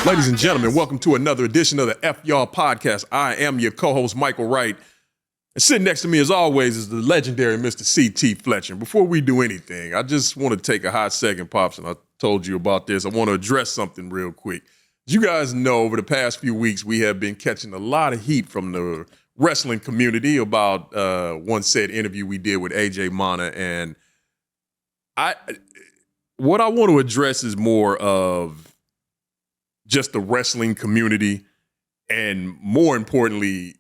Ladies and gentlemen, welcome to another edition of the F Y'all Podcast. I am your co-host, Michael Wright. And sitting next to me, as always, is the legendary Mr. C.T. Fletcher. And before we do anything, I just want to take a hot second, Pops, and I told you about this. I want to address something real quick. As you guys know, over the past few weeks, we have been catching a lot of heat from the wrestling community about one said interview we did with AJ Mana. And what I want to address is more of just the wrestling community, and more importantly,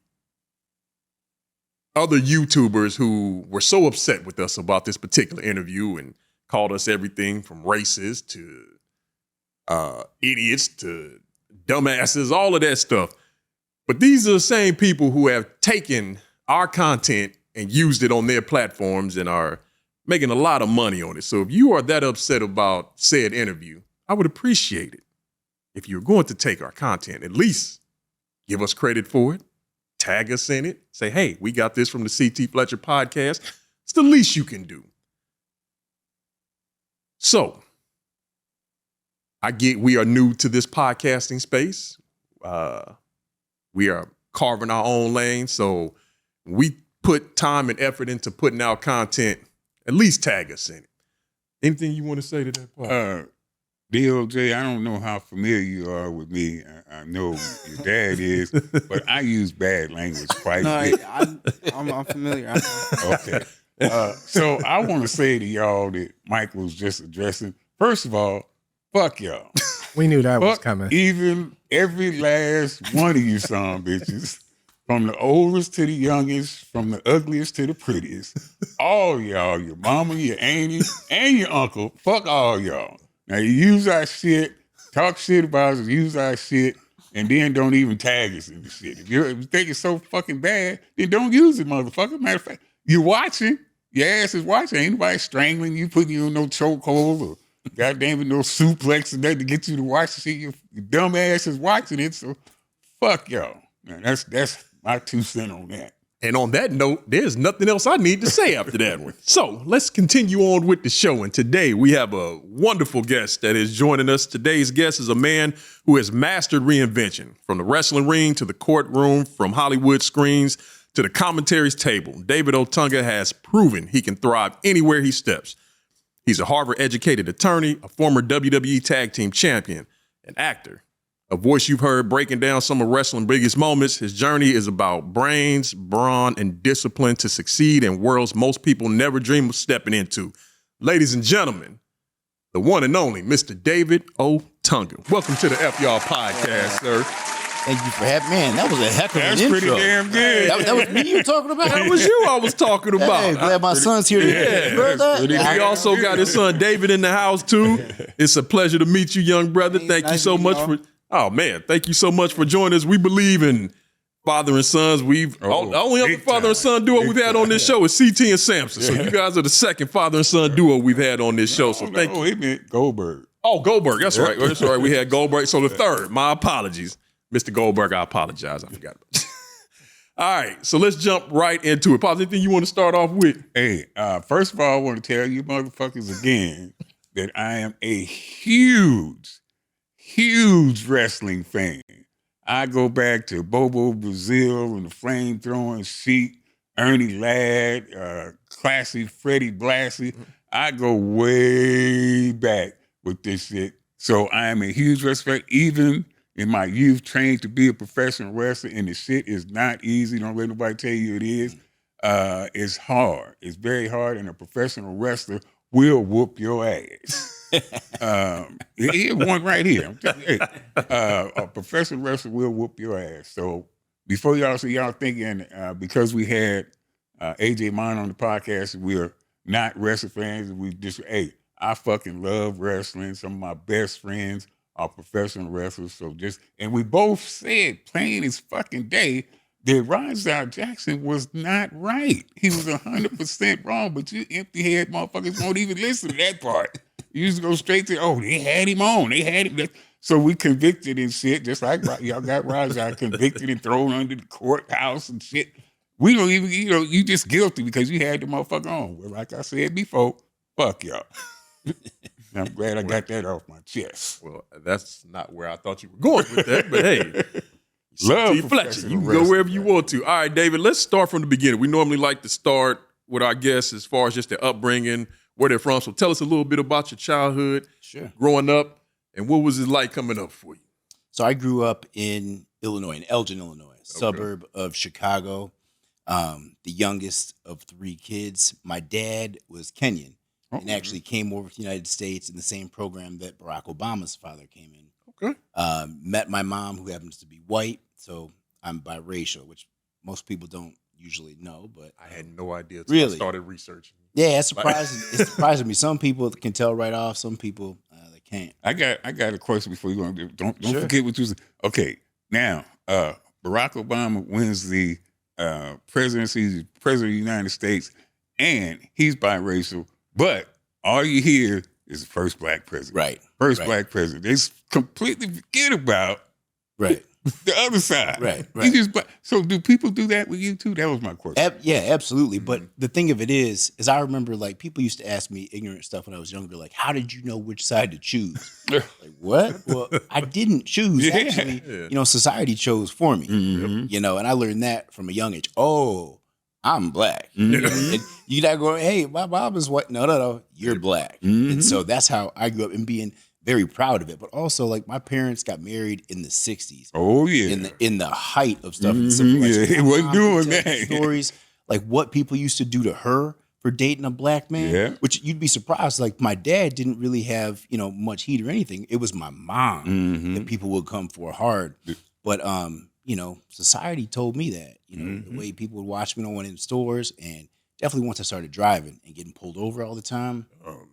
other YouTubers who were so upset with us about this particular interview and called us everything from racist to idiots to dumbasses, all of that stuff. But these are the same people who have taken our content and used it on their platforms and are making a lot of money on it. So if you are that upset about said interview, I would appreciate it if you're going to take our content, at least give us credit for it, tag us in it, say, hey, we got this from the C.T. Fletcher podcast. It's the least you can do. So, I get we are new to this podcasting space. We are carving our own lane. So, we put time and effort into putting out content, at least tag us in it. Anything you want to say to that part? DOJ, I don't know how familiar you are with me. I know your dad is, but I use bad language quite a bit. I'm familiar. Okay. So I want to say to y'all that Mike was just addressing, first of all, fuck y'all. We knew that was coming. Even every last one of you son bitches, from the oldest to the youngest, from the ugliest to the prettiest, all y'all, your mama, your auntie, and your uncle, fuck all y'all. Now, you use our shit, talk shit about us, use our shit, and then don't even tag us in the shit. If you think it's so fucking bad, then don't use it, motherfucker. Matter of fact, you're watching, your ass is watching. Ain't nobody strangling you, putting you in no chokehold or goddamn it, no suplex and that to get you to watch the shit. Your dumb ass is watching it, so fuck y'all. Now, that's my 2 cents on that. And on that note, there's nothing else I need to say after that one. So let's continue on with the show. And today we have a wonderful guest that is joining us. Today's guest is a man who has mastered reinvention, from the wrestling ring to the courtroom, from Hollywood screens to the commentary's table. David Otunga has proven he can thrive anywhere he steps. He's a Harvard-educated attorney, a former WWE Tag Team Champion, an actor, a voice you've heard breaking down some of wrestling's biggest moments. His journey is about brains, brawn, and discipline to succeed in worlds most people never dream of stepping into. Ladies and gentlemen, the one and only Mr. David Otunga. Welcome to the F Y'all Podcast, sir. Thank you for having me. Man, that was a heck of an intro. That's pretty damn good. That was me you were talking about? That was you I was talking about. Hey, glad my son's here today. We also got his son David in the house, too. It's a pleasure to meet you, young brother. Thank you so much for... Oh, man, thank you so much for joining us. We believe in father and sons. The only other father and son duo we've had on this show is CT and Samson. So you guys are the second father and son duo we've had on this show. So thank you. He meant Goldberg. Oh, Goldberg. That's right. That's right. We had Goldberg. So the third. My apologies. Mr. Goldberg, I apologize. I forgot about it. All right. So let's jump right into it. Pop, anything you want to start off with? Hey, first of all, I want to tell you motherfuckers again that I am a huge wrestling fan. I go back to Bobo Brazil and the flame-throwing Sheik, Ernie Ladd, classy Freddie Blassie. I go way back with this shit. So I am a huge wrestler. Even in my youth, trained to be a professional wrestler, and the shit is not easy. Don't let nobody tell you it is. It's hard. It's very hard, and a professional wrestler will whoop your ass. Here's one right here. I'm telling you, a professional wrestler will whoop your ass. So before y'all thinking because we had AJ Mana on the podcast, we're not wrestling fans. We just, I fucking love wrestling. Some of my best friends are professional wrestlers. So and we both said plain as fucking day that Ronstar Jackson was not right. He was 100% wrong, but you empty head motherfuckers won't even listen to that part. You just go straight to, they had him on. They had him. So we convicted and shit, just like y'all got Ronstar convicted and thrown under the courthouse and shit. We don't even, you just guilty because you had the motherfucker on. Well, like I said before, fuck y'all. I'm glad I got that off my chest. Well, that's not where I thought you were going with that, but hey. Love T. Fletcher. professional You can go wrestling, wherever you man. want to. All right, David, let's start from the beginning. We normally like to start with our guests as far as just their upbringing, where they're from. So tell us a little bit about your childhood, growing up, and what was it like coming up for you? So I grew up in Illinois, in Elgin, Illinois, suburb of Chicago. The youngest of 3 kids. My dad was Kenyan and actually came over to the United States in the same program that Barack Obama's father came in. Okay. Met my mom, who happens to be white, so I'm biracial, which most people don't usually know. But I had no idea until I started researching. Yeah, it's surprising. It's surprising me. Some people can tell right off. Some people they can't. I got a question before you go. Don't forget what you said. Okay, now Barack Obama wins the presidency, he's president of the United States, and he's biracial. But all you hear is the first black president. Right. First black president. They completely forget about the other side. Right. So do people do that with you too? That was my question. Yeah, absolutely. But the thing of it is I remember like people used to ask me ignorant stuff when I was younger, like, how did you know which side to choose? Like, what? Well, I didn't choose. Actually, society chose for me. And I learned that from a young age. Oh, I'm black. And you not going, hey, my mom is white. No, you're black. And so that's how I grew up, and being very proud of it. But also, like, my parents got married in the 60s. Oh, yeah. In the height of stuff. It wasn't doing that. Stories, like what people used to do to her for dating a black man, which you'd be surprised. Like, my dad didn't really have, much heat or anything. It was my mom that people would come for hard. But, society told me that, the way people would watch me on one in stores, and definitely once I started driving and getting pulled over all the time. Oh, man.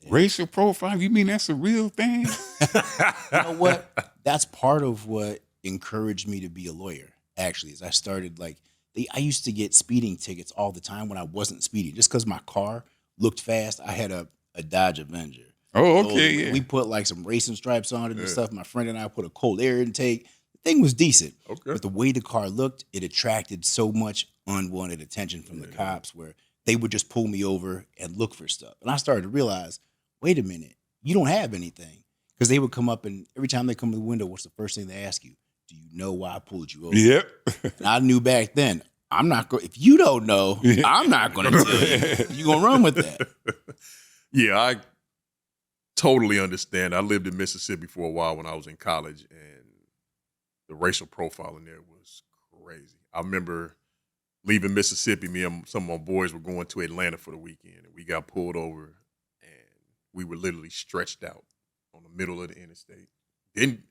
Racial profile? You mean that's a real thing? You know what? That's part of what encouraged me to be a lawyer, actually, is I started I used to get speeding tickets all the time when I wasn't speeding. Just because my car looked fast, I had a Dodge Avenger. Oh, okay, We put like some racing stripes on it and stuff. My friend and I put a cold air intake. The thing was decent. Okay. But the way the car looked, it attracted so much unwanted attention from the cops where they would just pull me over and look for stuff. And I started to realize, wait a minute, you don't have anything. Because they would come up, and every time they come to the window, what's the first thing they ask you? Do you know why I pulled you over? Yep. And I knew back then, I'm not going, if you don't know, I'm not going to tell you. You're going to run with that. Yeah, I totally understand. I lived in Mississippi for a while when I was in college, and the racial profile in there was crazy. I remember leaving Mississippi, me and some of my boys were going to Atlanta for the weekend, and we got pulled over, and we were literally stretched out on the middle of the interstate. Didn't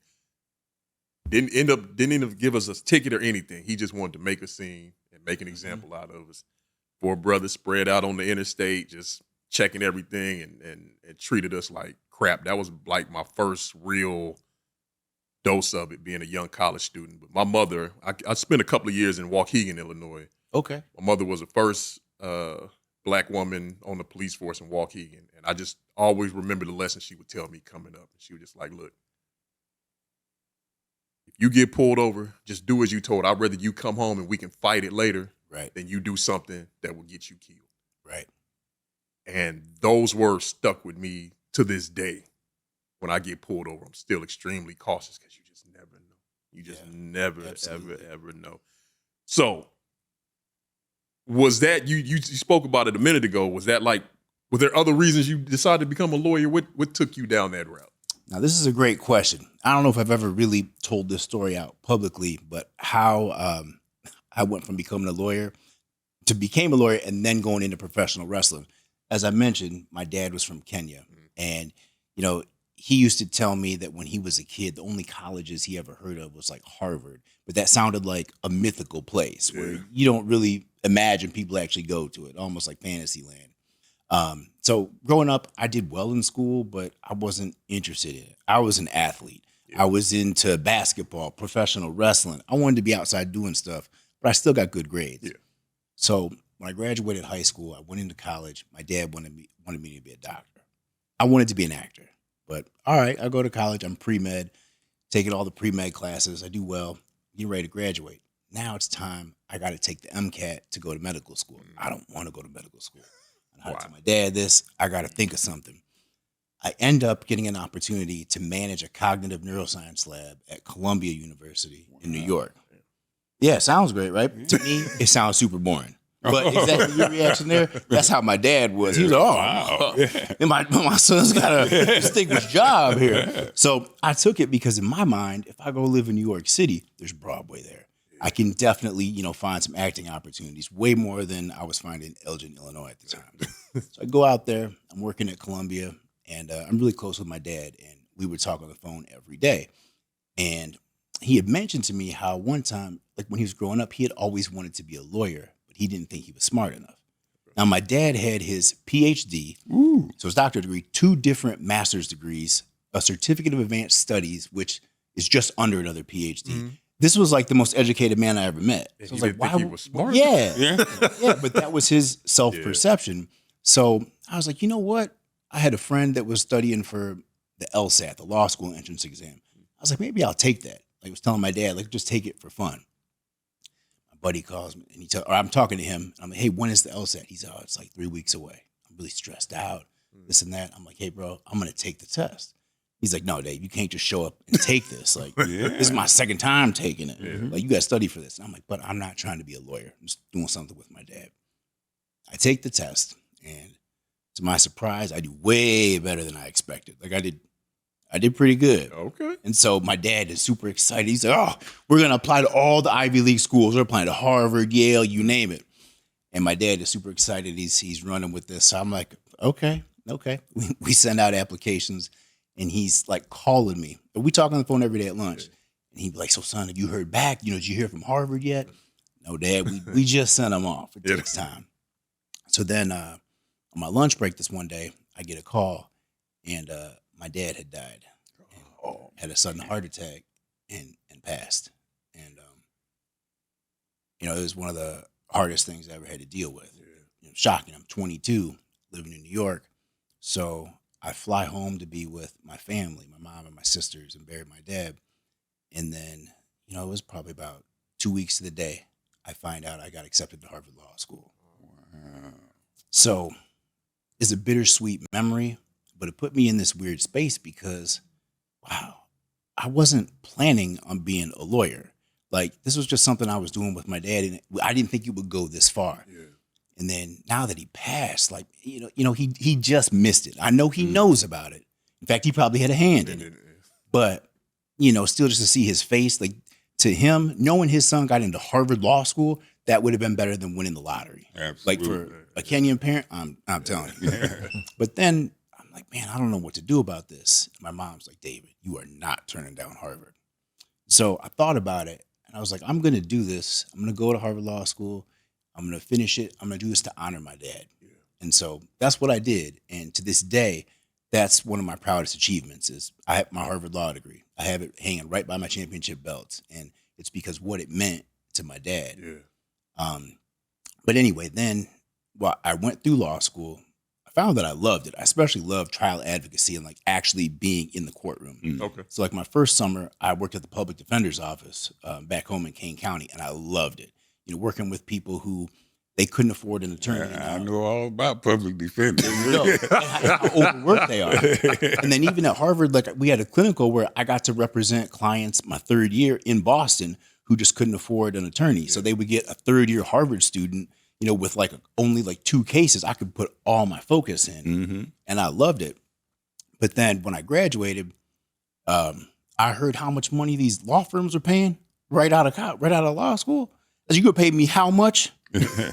end up give us a ticket or anything. He just wanted to make a scene and make an example out of us. 4 brothers spread out on the interstate, just checking everything, and treated us like crap. That was like my first real dose of it, being a young college student. But my mother, I spent a couple of years in Waukegan, Illinois. Okay. My mother was the first black woman on the police force in Waukegan. And I just always remember the lesson she would tell me coming up. She was just like, look, if you get pulled over, just do as you told. I'd rather you come home and we can fight it later than you do something that will get you killed. Right. And those words stuck with me to this day. When I get pulled over, I'm still extremely cautious because you just never know. You just never, ever know. So was that, you spoke about it a minute ago, was that like, were there other reasons you decided to become a lawyer? What took you down that route? Now, this is a great question. I don't know if I've ever really told this story out publicly, but how I went from becoming a lawyer to became a lawyer and then going into professional wrestling. As I mentioned, my dad was from Kenya. And, he used to tell me that when he was a kid, the only colleges he ever heard of was like Harvard. But that sounded like a mythical place where you don't really imagine people actually go to it, almost like Fantasyland. So growing up, I did well in school, but I wasn't interested in it. I was an athlete. I was into basketball, professional wrestling. I wanted to be outside doing stuff, but I still got good grades. So when I graduated high school, I went into college. My dad wanted me to be a doctor. I wanted to be an actor. But all right, I go to college. I'm pre-med, taking all the pre-med classes. I do well, getting ready to graduate. Now it's time. I got to take the MCAT to go to medical school. I don't want to go to medical school. I tell my dad this. I got to think of something. I end up getting an opportunity to manage a cognitive neuroscience lab at Columbia University in New York. Yeah, sounds great, right? To me, it sounds super boring. But exactly your reaction there, that's how my dad was. He was like, wow. And my son's got a distinguished job here. So I took it because in my mind, if I go live in New York City, there's Broadway there. I can definitely, find some acting opportunities, way more than I was finding in Elgin, Illinois at the time. So I go out there, I'm working at Columbia, and I'm really close with my dad, and we would talk on the phone every day. And he had mentioned to me how one time, like when he was growing up, he had always wanted to be a lawyer, but he didn't think he was smart enough. Now, my dad had his PhD, so his doctorate degree, 2 different master's degrees, a certificate of advanced studies, which is just under another PhD. Mm-hmm. This was like the most educated man I ever met. So I was like, why? He was smart. Yeah, but that was his self-perception. So I was like, you know what? I had a friend that was studying for the LSAT, the law school entrance exam. I was like, maybe I'll take that. Like I was telling my dad, like, just take it for fun. My buddy calls me, and I'm talking to him. And I'm like, hey, when is the LSAT? He's like, oh, it's like 3 weeks away. I'm really stressed out, this and that. I'm like, hey, bro, I'm going to take the test. He's like, no, Dave, you can't just show up and take this. Like, this is my second time taking it. Yeah. Like, you got to study for this. And I'm like, but I'm not trying to be a lawyer. I'm just doing something with my dad. I take the test, and to my surprise, I do way better than I expected. Like, I did pretty good. Okay. And so my dad is super excited. He's like, oh, we're going to apply to all the Ivy League schools. We're applying to Harvard, Yale, you name it. And my dad is super excited. He's running with this. So I'm like, okay. We send out applications. And he's like calling me. We talk on the phone every day at lunch. And he'd be like, so son, have you heard back? Did you hear from Harvard yet? No, Dad, we just sent him off. It takes time. So then on my lunch break this one day, I get a call, and my dad had died. And had a sudden heart attack and passed. And, it was one of the hardest things I ever had to deal with. Shocking. I'm 22, living in New York. So I fly home to be with my family, my mom and my sisters, and bury my dad. And then, it was probably about 2 weeks to the day, I find out I got accepted to Harvard Law School. Wow. So it's a bittersweet memory, but it put me in this weird space because, wow, I wasn't planning on being a lawyer. Like, this was just something I was doing with my dad, and I didn't think it would go this far. Yeah. And then now that he passed, like, he just missed it. I know he knows about it. In fact, he probably had a hand in it. But, still just to see his face, like, to him, knowing his son got into Harvard Law School, that would have been better than winning the lottery. Absolutely. Like, for a Kenyan parent, I'm telling you. But then I'm like, man, I don't know what to do about this. My mom's like, David, you are not turning down Harvard. So I thought about it, and I was like, I'm going to do this. I'm going to go to Harvard Law School. I'm going to finish it. I'm going to do this to honor my dad. Yeah. And so that's what I did. And to this day, that's one of my proudest achievements is I have my Harvard Law degree. I have it hanging right by my championship belts. And it's because what it meant to my dad. Yeah. But anyway, then while I went through law school, I found that I loved it. I especially loved trial advocacy and like actually being in the courtroom. Okay. So like my first summer, I worked at the public defender's office back home in Kane County, and I loved it. Working with people who they couldn't afford an attorney. I know all about public defenders. How overworked they are. And then even at Harvard, like we had a clinical where I got to represent clients my third year in Boston who just couldn't afford an attorney. Yeah. So they would get a third year Harvard student, with like only like 2 cases. I could put all my focus in, and I loved it. But then when I graduated, I heard how much money these law firms are paying right out of law school. You gonna pay me how much? You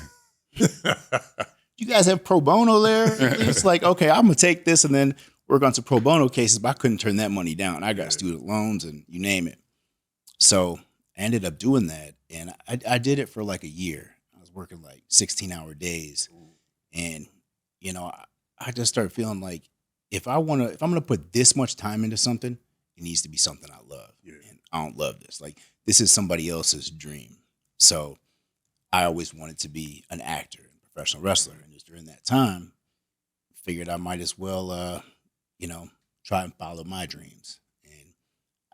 guys have pro bono there? It's like, okay, I'm gonna take this and then work on some pro bono cases, but I couldn't turn that money down. I got student loans and you name it. So I ended up doing that, and I did it for like a year. I was working like 16-hour days, and I just started feeling like if I'm gonna put this much time into something, it needs to be something I love. Yeah. And I don't love this. Like, this is somebody else's dream. So I always wanted to be an actor and professional wrestler. And just during that time, figured I might as well, try and follow my dreams. And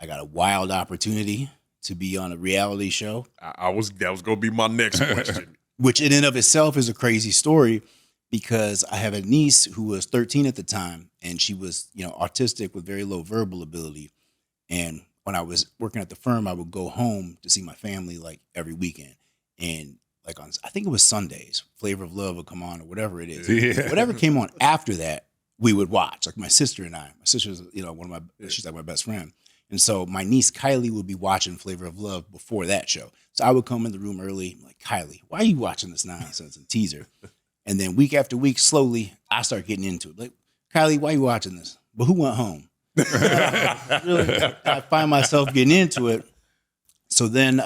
I got a wild opportunity to be on a reality show. That was going to be my next question. Which in and of itself is a crazy story because I have a niece who was 13 at the time, and she was, autistic with very low verbal ability. And when I was working at the firm, I would go home to see my family like every weekend. And like I think it was Sundays, Flavor of Love would come on or whatever it is. Yeah. Whatever came on after that, we would watch. Like my sister and I. My sister's, she's like my best friend. And so my niece Kylie would be watching Flavor of Love before that show. So I would come in the room early, I'm like, Kylie, why are you watching this nonsense and teaser? And then week after week, slowly, I start getting into it. Like, Kylie, why are you watching this? But who went home? Really, I find myself getting into it. So then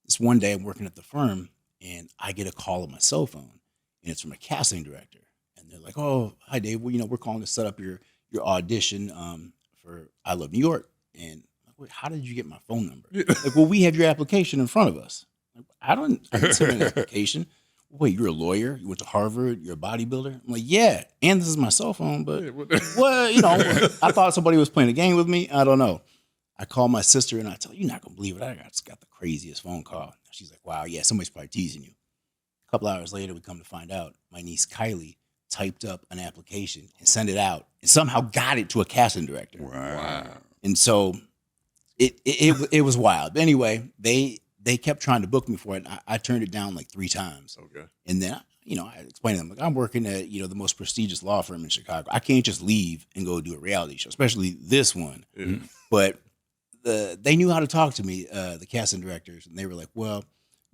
this one day I'm working at the firm and I get a call on my cell phone and it's from a casting director. And they're like, oh, hi, Dave. Well, we're calling to set up your audition for I Love New York. And I'm like, wait, how did you get my phone number? Like, well, we have your application in front of us. Like, I didn't send an application. Wait, you're a lawyer? You went to Harvard? You're a bodybuilder? I'm like, yeah. And this is my cell phone, but I thought somebody was playing a game with me. I don't know. I call my sister and I tell her, you're not gonna believe it. I just got the craziest phone call. She's like, wow, yeah, somebody's probably teasing you. A couple hours later, we come to find out my niece Kylie typed up an application and sent it out and somehow got it to a casting director. Wow. And so it was wild. But anyway, they kept trying to book me for it. I turned it down like 3 times. Okay. And then, I explained to them, like, I'm working at, the most prestigious law firm in Chicago. I can't just leave and go do a reality show, especially this one. Mm-hmm. But they knew how to talk to me, the casting directors. And they were like, well,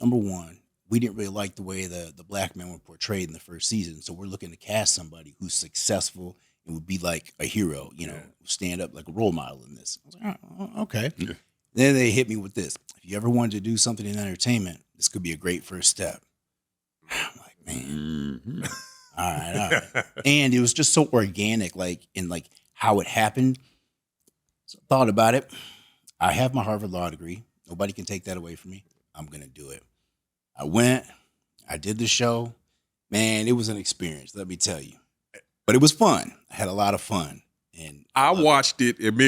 number one, we didn't really like the way the black men were portrayed in the first season. So we're looking to cast somebody who's successful and would be like a hero, stand up like a role model in this. I was like, oh, okay. Yeah. Then they hit me with this. If you ever wanted to do something in entertainment, this could be a great first step. I'm like, man, mm-hmm. all right. And it was just so organic, like in like how it happened. So I thought about it. I have my Harvard law degree. Nobody can take that away from me. I'm going to do it. I went, I did the show. Man, it was an experience, let me tell you. But it was fun. I had a lot of fun. And I watched it, and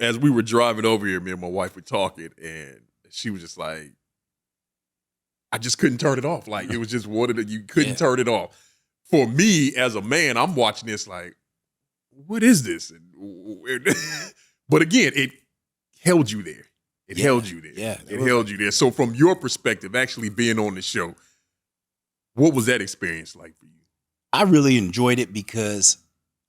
as we were driving over here, me and my wife were talking, and she was just like, I just couldn't turn it off. Like, it was just you couldn't turn it off. For me, as a man, I'm watching this like, what is this? But again, it held you there. It held you there. Yeah. It held you there. So from your perspective, actually being on the show, what was that experience like for you? I really enjoyed it because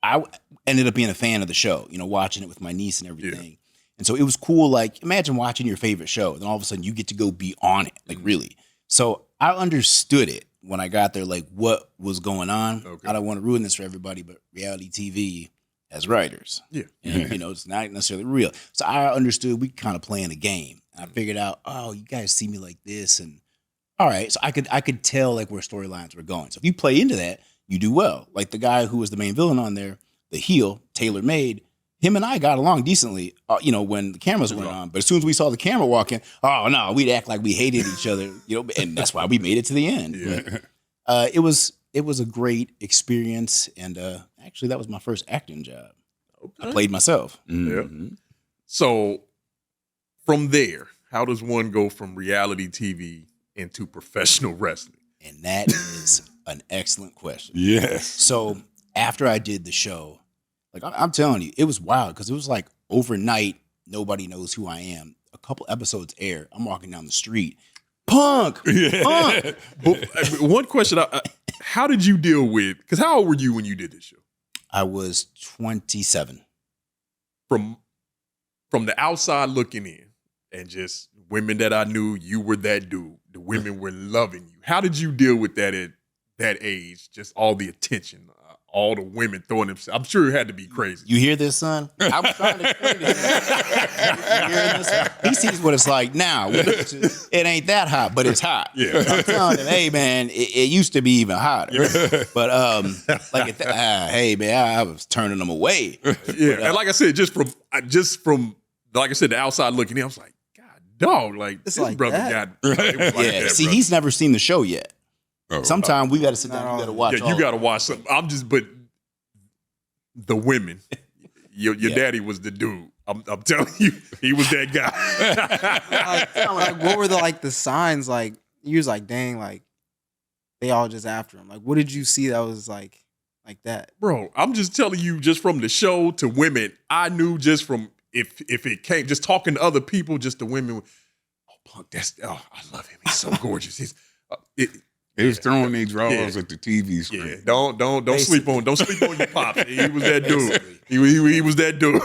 I ended up being a fan of the show, watching it with my niece and everything. Yeah. And so it was cool. Like, imagine watching your favorite show. Then all of a sudden you get to go be on it, like really. So I understood it when I got there, like what was going on. Okay. I don't want to ruin this for everybody, but reality TV has writers. Yeah. And, it's not necessarily real. So I understood we kind of playing a game. And I figured out, oh, you guys see me like this. And all right. So I could tell like where storylines were going. So if you play into that, you do well. Like the guy who was the main villain on there, the heel, Taylor Made, him and I got along decently, when the cameras went on. But as soon as we saw the camera walking, oh no, we'd act like we hated each other, and that's why we made it to the end. Yeah. But, it was a great experience, and actually that was my first acting job. Okay. I played myself. Mm-hmm. Yeah. So from there, how does one go from reality TV into professional wrestling? And that is an excellent question. Yes. So after I did the show, like I'm telling you, it was wild because it was like overnight, nobody knows who I am. A couple episodes air. I'm walking down the street. Punk! Punk! But one question, how did you deal with, because how old were you when you did this show? I was 27. From the outside looking in, and just women that I knew, you were that dude. The women were loving you. How did you deal with that at that age? Just all the attention, all the women throwing themselves. I'm sure it had to be crazy. You hear this, son? I was trying to explain to him. He sees what it's like now. It ain't that hot, but it's hot. Yeah. I'm telling him, hey, man, it used to be even hotter. But hey, man, I was turning them away. Yeah, but, and like I said, just from like I said, the outside looking in, I was like, God, dog, like it's this like brother that. got. Like that, see, he's never seen the show yet. Sometimes we got to sit down. You got to watch. Yeah, you got to watch something. But the women, your daddy was the dude. I'm telling you, he was that guy. like, what were the signs? Like, you was like, dang, like they all just after him? Like, what did you see that was like that? Bro, I'm just telling you, just from the show to women, I knew just from if it came, just talking to other people, just the women. Oh, Punk, I love him. He's so gorgeous. They was throwing their drawers at the TV screen. Yeah, don't sleep on your pops. He was that dude. He was that dude.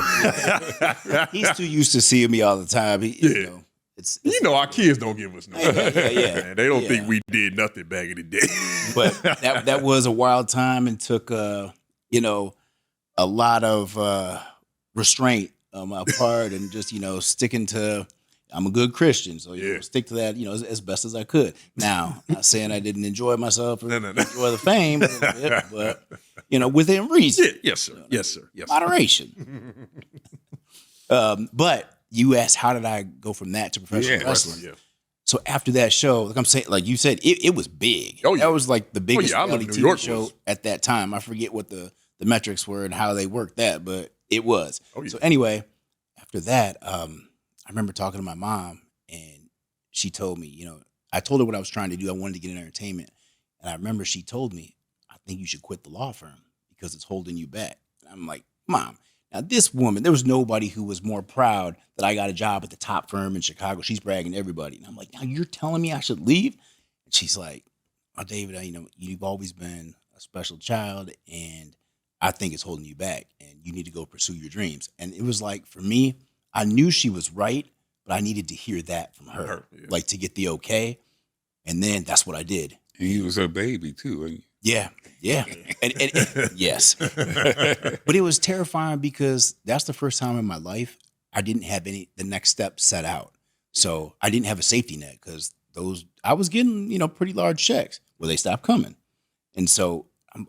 He's too used to seeing me all the time. You know, it's our kids don't give us no. Yeah. Man, they don't think we did nothing back in the day. But that was a wild time and took a lot of restraint on my part and just sticking to. I'm a good Christian, so stick to that, as best as I could. Now, not saying I didn't enjoy myself or enjoy the fame, but within reason. Yeah, yes, sir. Yes, sir. Yes, moderation. But you asked, how did I go from that to professional wrestling? Yeah. So after that show, like I'm saying, like you said, it was big. Oh, yeah. That was like the biggest reality New TV York show was. at that time. I forget what the metrics were and how they worked that, but it was. Oh, yeah. So anyway, after that, I remember talking to my mom, and she told me, I told her what I was trying to do. I wanted to get in entertainment. And I remember she told me, I think you should quit the law firm because it's holding you back. And I'm like, Mom, now this woman, there was nobody who was more proud that I got a job at the top firm in Chicago. She's bragging to everybody. And I'm like, now you're telling me I should leave? And she's like, oh, David, you've always been a special child, and I think it's holding you back, and you need to go pursue your dreams. And it was like, for me, I knew she was right, but I needed to hear that from her, like to get the okay. And then that's what I did. And he was her baby too, wasn't he? Yeah. And yes. But it was terrifying because that's the first time in my life I didn't have the next step set out. So I didn't have a safety net because I was getting, pretty large checks where they stopped coming. And so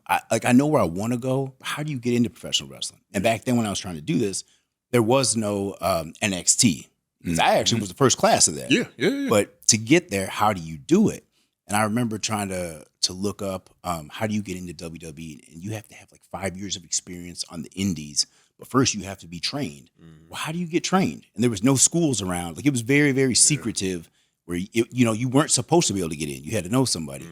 I know where I want to go. How do you get into professional wrestling? And back then when I was trying to do this, there was no NXT. Because I actually was the first class of that. Yeah. But to get there, how do you do it? And I remember trying to look up how do you get into WWE? And you have to have like 5 years of experience on the indies. But first you have to be trained. Well, how do you get trained? And there was no schools around. Like it was very, very secretive where, you weren't supposed to be able to get in. You had to know somebody.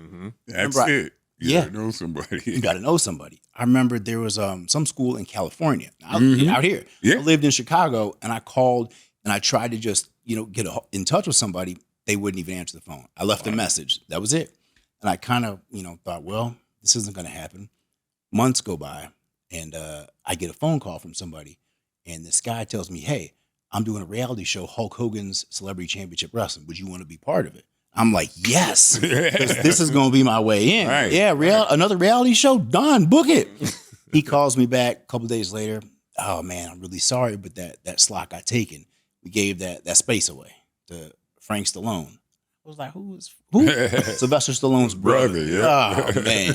That's it. You gotta know somebody. You got to know somebody. I remember there was some school in California out here. Yeah. I lived in Chicago, and I called and I tried to just get in touch with somebody. They wouldn't even answer the phone. I left a message. That was it. And I kind of thought, well, this isn't going to happen. Months go by, and I get a phone call from somebody, and this guy tells me, "Hey, I'm doing a reality show, Hulk Hogan's Celebrity Championship Wrestling. Would you want to be part of it?" I'm like, yes, this is going to be my way in. Right. Yeah, another reality show? Done. Book it. He calls me back a couple of days later. Oh, man, I'm really sorry, but that slot got taken. We gave that space away to Frank Stallone. I was like, who? Sylvester Stallone's brother. Yeah. Oh, man.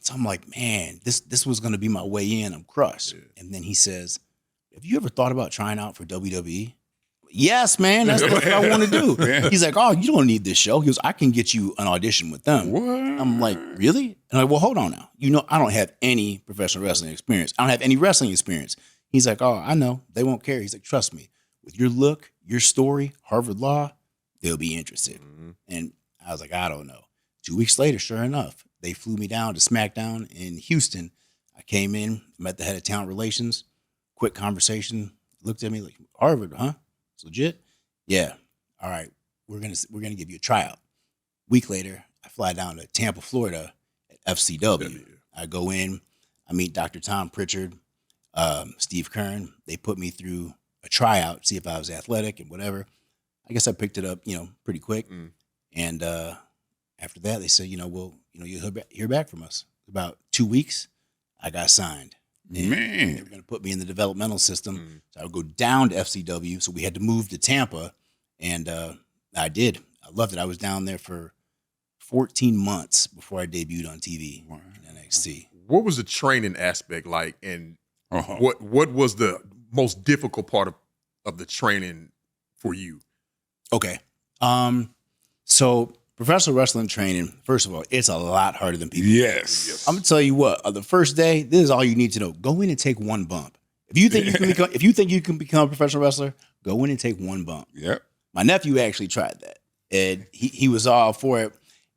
So I'm like, man, this was going to be my way in. I'm crushed. Yeah. And then he says, have you ever thought about trying out for WWE? Yes, man, that's what I want to do. Yeah. He's like, oh, you don't need this show. He goes, I can get you an audition with them. What? I'm like, really? And I'm like, well, hold on now. I don't have any professional wrestling experience. I don't have any wrestling experience. He's like, oh, I know. They won't care. He's like, trust me. With your look, your story, Harvard Law, they'll be interested. And I was like, I don't know. 2 weeks later, sure enough, they flew me down to SmackDown in Houston. I came in, met the head of talent relations, quick conversation, looked at me like, Harvard, huh? It's legit? Yeah. All right. We're gonna give you a tryout. Week later, I fly down to Tampa, Florida at FCW. I go in, I meet Dr. Tom Pritchard, Steve Kern. They put me through a tryout, see if I was athletic and whatever. I guess I picked it up, pretty quick. And after that, they said, you'll hear back from us. About 2 weeks, I got signed. And they were going to put me in the developmental system. So I would go down to FCW. So we had to move to Tampa. And I did. I loved it. I was down there for 14 months before I debuted on TV in NXT. What was the training aspect like? And what was the most difficult part of the training for you? Okay. So professional wrestling training, first of all, it's a lot harder than people. Yes. I'm gonna tell you what. The first day, this is all you need to know. Go in and take one bump. If you think you can become a professional wrestler, go in and take one bump. Yep. My nephew actually tried that, and he was all for it.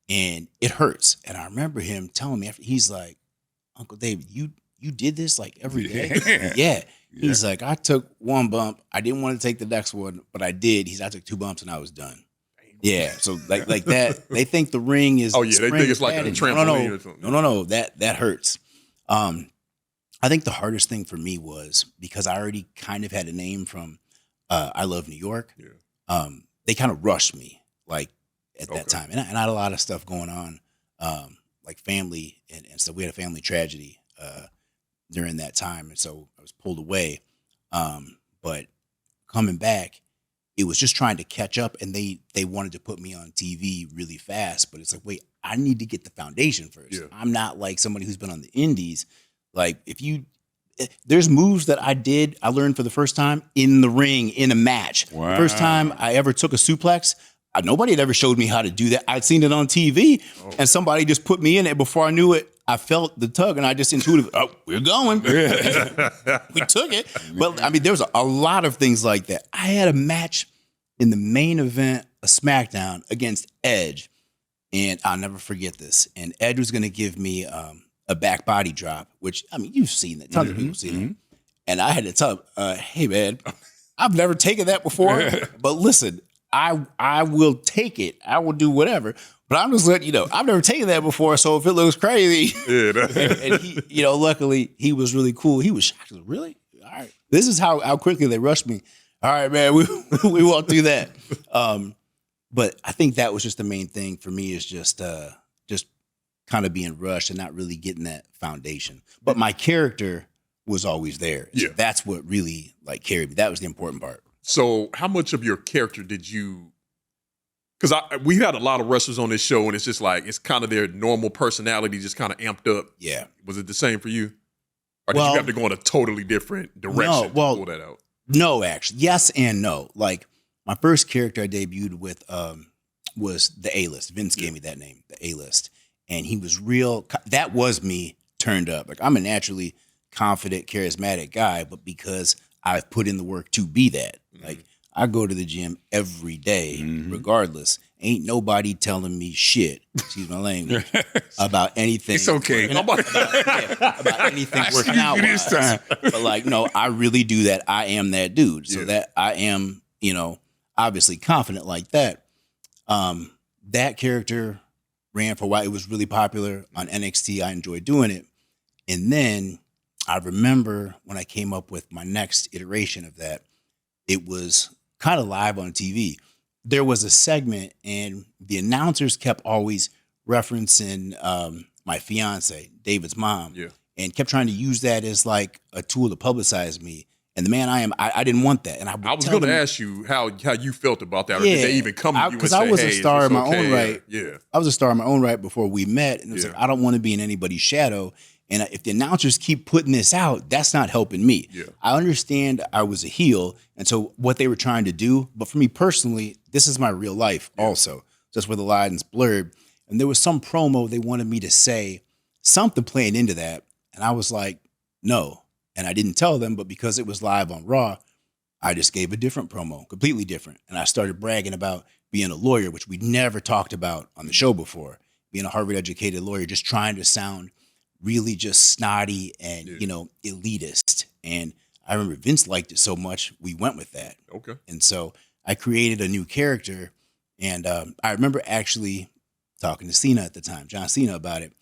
and it hurts. And I remember him telling me after, he's like, Uncle David, you did this like every day? Yeah. He's like, I took one bump. I didn't want to take the next one, but I did. I took 2 bumps and I was done. Yeah. So like that, they think the ring is. Oh yeah, they think it's like a trampoline or something. No. That hurts. I think the hardest thing for me was because I already kind of had a name from I Love New York. Yeah. They kind of rushed me like at that time, and I had a lot of stuff going on, like family and stuff. We had a family tragedy during that time, and so I was pulled away. But coming back, it was just trying to catch up, and they wanted to put me on TV really fast. But it's like, wait, I need to get the foundation first. Yeah. I'm not like somebody who's been on the indies. Like there's moves that I learned for the first time in the ring in a match. Wow. The first time I ever took a suplex, nobody had ever showed me how to do that. I'd seen it on TV, and somebody just put me in it. Before I knew it, I felt the tug, and I just intuitively, we're going. We took it. But I mean, there was a lot of things like that. I had a match in the main event of SmackDown against Edge, and I'll never forget this. And Edge was going to give me a back body drop, which, I mean, you've seen that. Tons of people seen it. And I had to tell him, hey, man, I've never taken that before, but listen, I will take it. I will do whatever. But I'm just letting you know, I've never taken that before, so if it looks crazy. And he, luckily, he was really cool. He was shocked. Like, really? All right. This is how quickly they rushed me. All right, man, we won't do that. But I think that was just the main thing for me is just kind of being rushed and not really getting that foundation. But my character was always there. So Yeah. that's what really like carried me. That was the important part. So how much of your character did you, because we had a lot of wrestlers on this show and it's just like, it's kind of their normal personality just kind of amped up. Yeah. Was it the same for you? Or did you have to go in a totally different direction to pull that out? No, actually. Yes and no. Like my first character I debuted with was the A-List. Vince gave me that name, the A-List. And he was real. That was me turned up. Like I'm a naturally confident, charismatic guy, but because I've put in the work to be that. Like I go to the gym every day, regardless. Ain't nobody telling me shit, excuse my language, about anything. It's okay. About anything working out. This time. But like, no, I really do that. I am that dude. So that I am, obviously confident like that. That character ran for a while. It was really popular on NXT. I enjoyed doing it. And then I remember when I came up with my next iteration of that, it was kind of live on TV. There was a segment and the announcers kept always referencing my fiance, David's mom, and kept trying to use that as like a tool to publicize me. And the man I am, I didn't want that. And I was going to ask you how you felt about that. Or did they even come to you and say, because I was a star in my own right. Yeah. I was a star in my own right before we met. And it was like, I don't want to be in anybody's shadow. And if the announcers keep putting this out, that's not helping me. Yeah. I understand I was a heel. And so what they were trying to do, but for me personally, this is my real life also. That's where the lines blurred. And there was some promo they wanted me to say, something playing into that. And I was like, no. And I didn't tell them, but because it was live on Raw, I just gave a different promo, completely different. And I started bragging about being a lawyer, which we never talked about on the show before. Being a Harvard-educated lawyer, just trying to sound really just snotty and, elitist. And I remember Vince liked it so much, we went with that. Okay. And so I created a new character. And I remember actually talking to Cena at the time, John Cena, about it.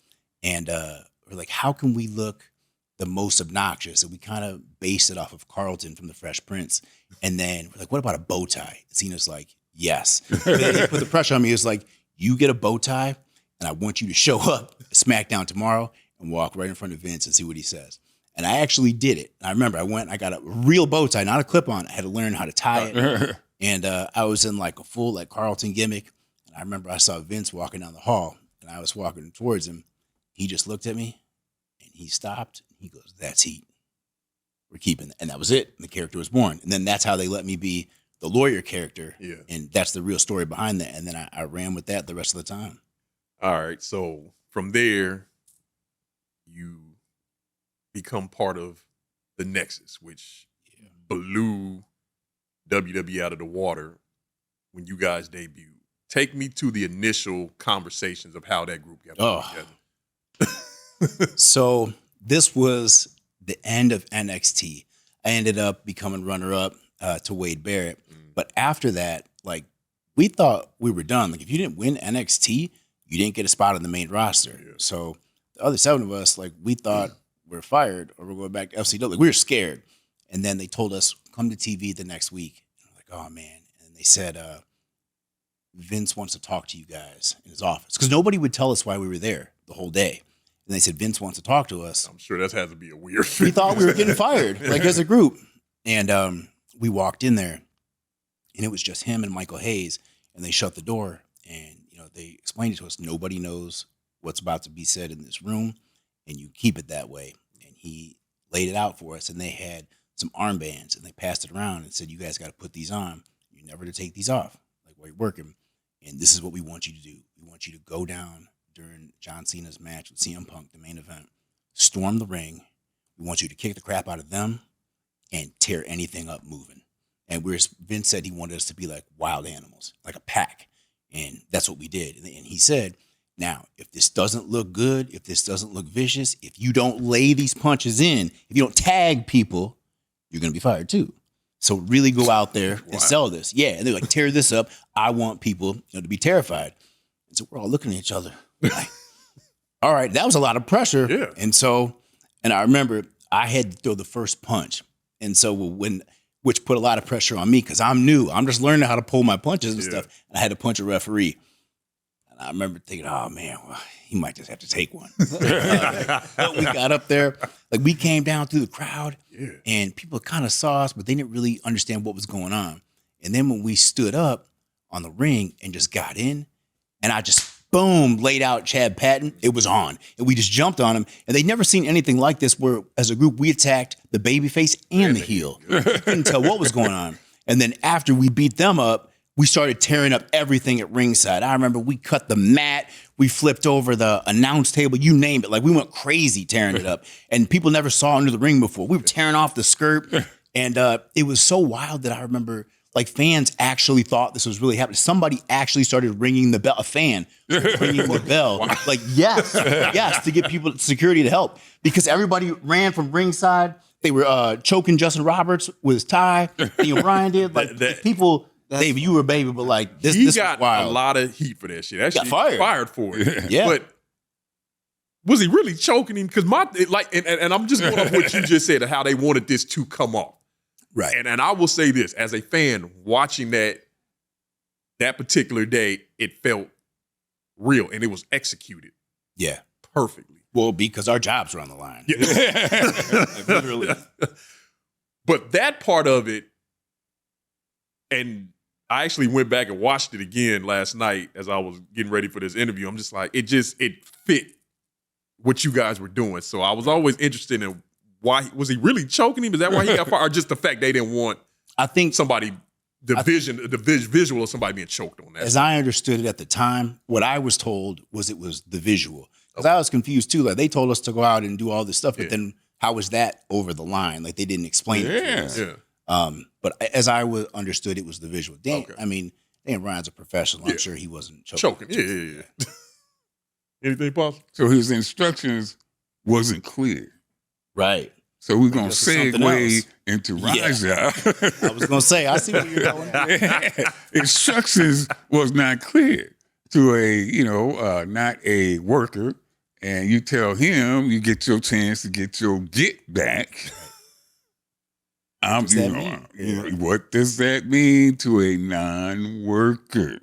And we're like, how can we look the most obnoxious? And we kind of based it off of Carlton from The Fresh Prince. And then we're like, what about a bow tie? Cena's like, yes. But then he put the pressure on me. It's like, you get a bow tie and I want you to show up at SmackDown tomorrow and walk right in front of Vince and see what he says. And I actually did it. And I remember I got a real bow tie, not a clip-on. I had to learn how to tie it. And I was in like a full like Carlton gimmick. And I remember I saw Vince walking down the hall and I was walking towards him. He just looked at me and he stopped. He goes, that's heat. We're keeping that. And that was it. And the character was born. And then that's how they let me be the lawyer character. Yeah. And that's the real story behind that. And then I ran with that the rest of the time. All right. So from there, you become part of the Nexus, which blew WWE out of the water when you guys debuted. take me to the initial conversations of how that group got put Oh. together. So this was the end of NXT. I ended up becoming runner-up to Wade Barrett. But after that, like, we thought we were done. Like, if you didn't win NXT, you didn't get a spot on the main roster. Yeah. So the other 7 of us, like, we thought we're fired or we're going back to FCW. Like, we were scared. And then they told us, come to TV the next week. And I'm like, oh, man. And they said, Vince wants to talk to you guys in his office. Because nobody would tell us why we were there the whole day. And they said, Vince wants to talk to us. I'm sure that has to be a weird We thought we were getting fired, like, as a group. And we walked in there, and it was just him and Michael Hayes. And they shut the door, and, you know, they explained it to us. Nobody knows what's about to be said in this room, and you keep it that way. And he laid it out for us, and they had some armbands, and they passed it around and said, you guys got to put these on. You're never to take these off, like, while you're working. And this is what we want you to do. We want you to go down during John Cena's match with CM Punk, the main event, storm the ring. We want you to kick the crap out of them and tear anything up moving. And Vince said he wanted us to be like wild animals, like a pack. And that's what we did. And he said, now, if this doesn't look good, if this doesn't look vicious, if you don't lay these punches in, if you don't tag people, you're going to be fired too. So really go out there and sell this. Yeah. And they're like, tear this up. I want people, you know, to be terrified. And so we're all looking at each other like, all right, that was a lot of pressure. Yeah. And I remember I had to throw the first punch. And so which put a lot of pressure on me because I'm new. I'm just learning how to pull my punches and stuff. And I had to punch a referee. And I remember thinking, oh, man, well, he might just have to take one. But we got up there. Like, we came down through the crowd, and people kind of saw us, but they didn't really understand what was going on. And then when we stood up on the ring and just got in, and I just, boom, laid out Chad Patton, it was on. And we just jumped on him. And they'd never seen anything like this where, as a group, we attacked the babyface and the heel. You couldn't tell what was going on. And then after we beat them up, we started tearing up everything at ringside. I remember we cut the mat, we flipped over the announce table, you name it. Like, we went crazy tearing it up. And people never saw under the ring before. We were tearing off the skirt. And it was so wild that I remember, like, fans actually thought this was really happening. Somebody actually started ringing the bell. A fan ringing the bell. Wow. Like, yes, to get people, security to help. Because everybody ran from ringside. They were choking Justin Roberts with his tie. Ryan did. Like, people... Dave, you were a baby, but like this got was wild. A lot of heat for that shit. Actually, got fired for it. Yeah, but was he really choking him? Because and I'm just going off what you just said of how they wanted this to come off. Right. And I will say this as a fan watching that particular day, it felt real and it was executed. Yeah, perfectly. Well, because our jobs were on the line. Yeah. Literally. But that part of it, and I actually went back and watched it again last night as I was getting ready for this interview. I'm just like, it fit what you guys were doing. So I was always interested in why, was he really choking him? Is that why he got fired? Or just the fact they didn't want, I think, somebody, the visual of somebody being choked on that. As I understood it at the time, what I was told was it was the visual. Because I was confused too. Like, they told us to go out and do all this stuff, but then how was that over the line? Like, they didn't explain it to us. Yeah. But as I understood, it was the visual. I mean, Dan Ryan's a professional. I'm sure he wasn't choking. Yeah. Anything possible? So his instructions wasn't clear. Right. So we're going to segue into Raja. I was going to say, I see where you're going. Instructions was not clear to a, not a worker. And you tell him you get your chance to get your get back. What does that mean to a non-worker?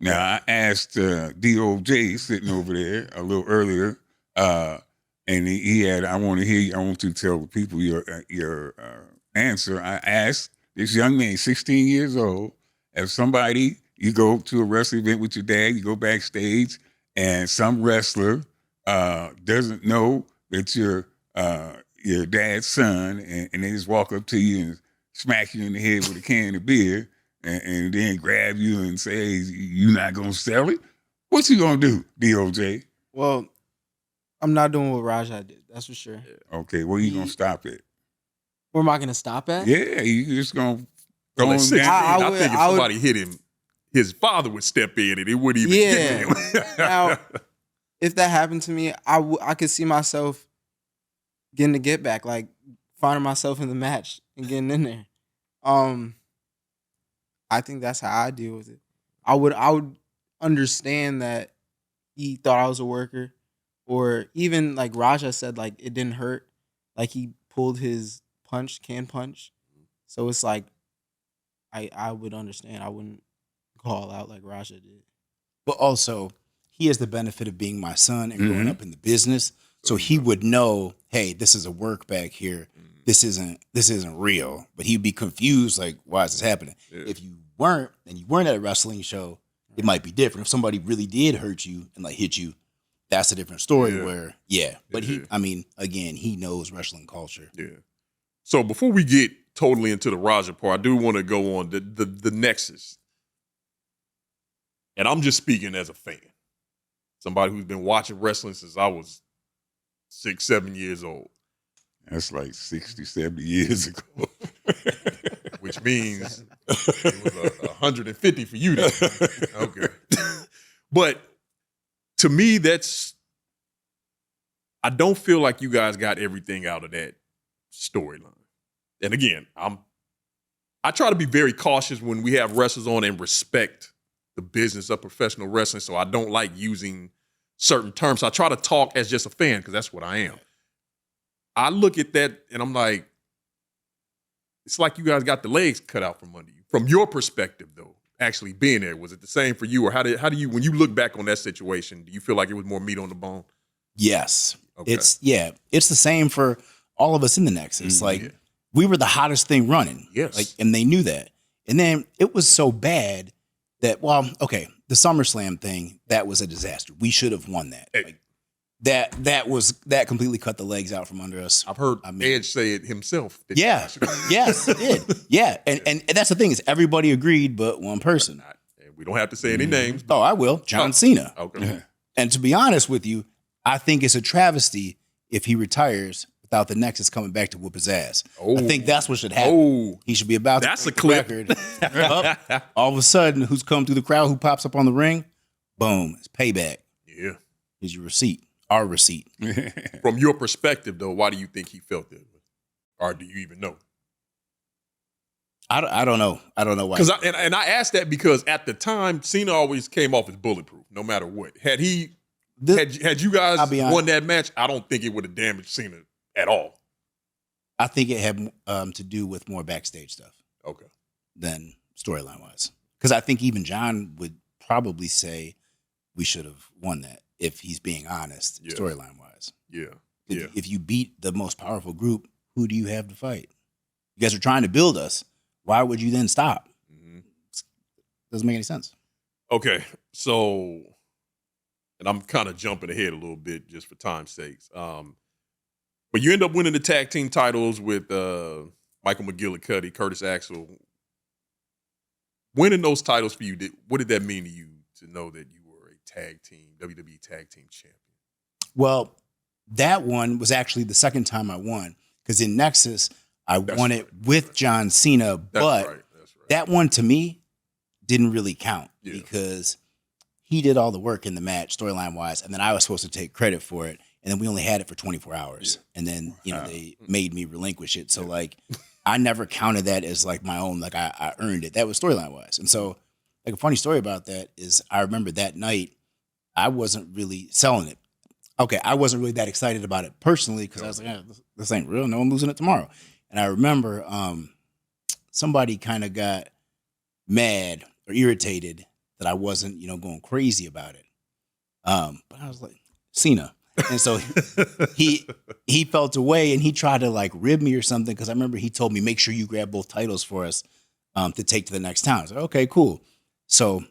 Now, I asked DOJ sitting over there a little earlier, and he had, I want you to tell the people your answer. I asked this young man, 16 years old, if somebody, you go to a wrestling event with your dad, you go backstage, and some wrestler doesn't know that you're your dad's son, and they just walk up to you and smack you in the head with a can of beer and then grab you and say, hey, you not going to sell it? What you going to do, DOJ? Well, I'm not doing what Raja did. That's for sure. Okay, where you going to stop at? Where am I going to stop at? Yeah, you just going to throw him down? I think if somebody hit him his father would step in and it wouldn't even get to him. Now, if that happened to me, I could see myself getting the get back, like finding myself in the match and getting in there. I think that's how I deal with it. I would understand that he thought I was a worker, or even like Raja said, like it didn't hurt, like he pulled his can punch. So it's like I would understand. I wouldn't call out like Raja did. But also, he has the benefit of being my son and growing up in the business, so he would know, hey, this is a work back here. This isn't real. But he'd be confused, like, why is this happening? Yeah. If you weren't at a wrestling show, it might be different. If somebody really did hurt you and like hit you, that's a different story. But he knows wrestling culture. Yeah. So before we get totally into the Raja part, I do want to go on the Nexus. And I'm just speaking as a fan. Somebody who's been watching wrestling since I was 6, 7 years old. That's like 60, 70 years ago. Which means it was 150 for you then. Okay. But to me, I don't feel like you guys got everything out of that storyline. And again, I try to be very cautious when we have wrestlers on and respect the business of professional wrestling. So I don't like using certain terms. I try to talk as just a fan because that's what I am. I look at that and I'm like, it's like you guys got the legs cut out from under you. From your perspective, though, actually being there, was it the same for you, or how do you, when you look back on that situation, do you feel like it was more meat on the bone? Yes, Okay. it's the same for all of us in the Nexus. We were the hottest thing running. Yes, and they knew that. And then it was so bad that the SummerSlam thing, that was a disaster. We should have won that. Hey. That completely cut the legs out from under us. I've heard Edge say it himself. Yes, it did. Yeah, and that's the thing, is everybody agreed but one person. We don't have to say any names. Oh, I will. John Cena. Okay. And to be honest with you, I think it's a travesty if he retires without the Nexus coming back to whoop his ass. I think that's what should happen. He should be about That's to a clip. Record. All of a sudden, who's come through the crowd, who pops up on the ring? Boom, it's payback. Yeah. Here's your receipt. Our receipt. From your perspective, though, why do you think he felt that way? Or do you even know? I don't know. I don't know why. Because I asked that because at the time, Cena always came off as bulletproof, no matter what. Had you guys won that match, I don't think it would have damaged Cena at all. I think it had to do with more backstage stuff. Okay. Than storyline wise. Because I think even John would probably say we should have won that, if he's being honest, storyline wise. Yeah. If you beat the most powerful group, who do you have to fight? You guys are trying to build us. Why would you then stop? Mm-hmm. Doesn't make any sense. Okay. So, and I'm kind of jumping ahead a little bit just for time's sakes. But you end up winning the tag team titles with Michael McGillicuddy, Curtis Axel. Winning those titles for you, what did that mean to you to know that you were a tag team, WWE Tag Team Champion? Well, that one was actually the second time I won, because in Nexus, I won it with John Cena, but that one to me didn't really count because he did all the work in the match, storyline wise, and then I was supposed to take credit for it. And then we only had it for 24 hours. And then, they made me relinquish it. So, I never counted that as, my own, I earned it. That was storyline-wise. And so, a funny story about that is I remember that night, I wasn't really selling it. Okay, I wasn't really that excited about it personally because I was like, this ain't real. No, I'm losing it tomorrow. And I remember somebody kind of got mad or irritated that I wasn't, going crazy about it. But I was like, Cena. And so he felt away and he tried to rib me or something, because I remember he told me, make sure you grab both titles for us to take to the next town. I was like, okay, cool. So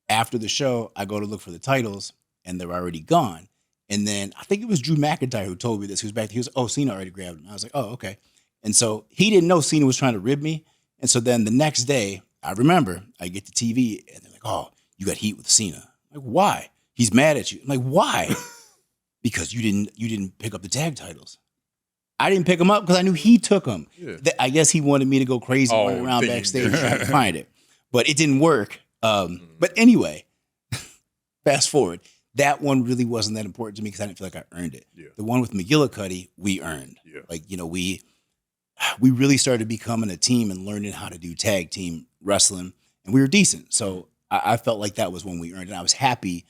after the show, I go to look for the titles and they're already gone. And then I think it was Drew McIntyre who told me this. He was back there. He was, oh, Cena already grabbed him. I was like, oh, okay. And so he didn't know Cena was trying to rib me. And so then the next day, I remember I get the TV and they're like, oh, you got heat with Cena. I'm like, why? He's mad at you. I'm like, why? Because you didn't pick up the tag titles. I didn't pick them up because I knew he took them. Yeah. I guess he wanted me to go crazy running around backstage trying to find it. But it didn't work. But anyway, fast forward. That one really wasn't that important to me because I didn't feel like I earned it. Yeah. The one with McGillicuddy, we earned. Yeah. Like, we really started becoming a team and learning how to do tag team wrestling, and we were decent. So I felt like that was when we earned it. I was happy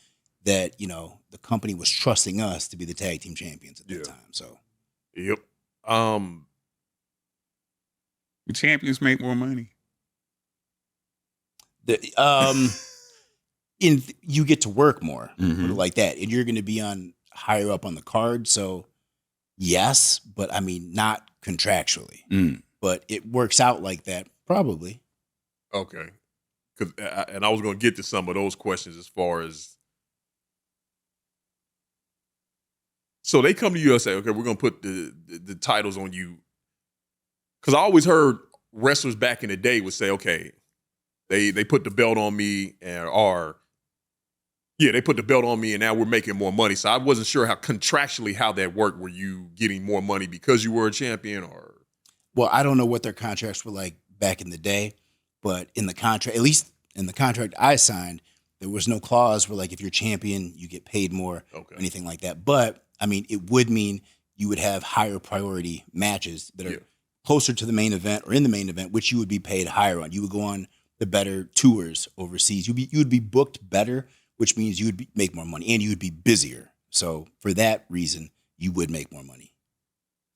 that, the company was trusting us to be the tag team champions at that time. So, Yep. The champions make more money. You get to work more, put it Mhm. like that, and you're going to be higher up on the card. So, yes, but I mean, not contractually, but it works out like that, probably. Okay. And I was going to get to some of those questions as far as. So they come to you and say, okay, we're going to put the titles on you. Because I always heard wrestlers back in the day would say, okay, they put the belt on me they put the belt on me and now we're making more money. So I wasn't sure how contractually how that worked. Were you getting more money because you were a champion or? Well, I don't know what their contracts were like back in the day, but in the contract, at least in the contract I signed, there was no clause where like if you're champion, you get paid more or anything like that. But I mean, it would mean you would have higher priority matches that are closer to the main event or in the main event, which you would be paid higher on. You would go on the better tours overseas. You would be booked better, which means you would make more money and you would be busier. So for that reason, you would make more money.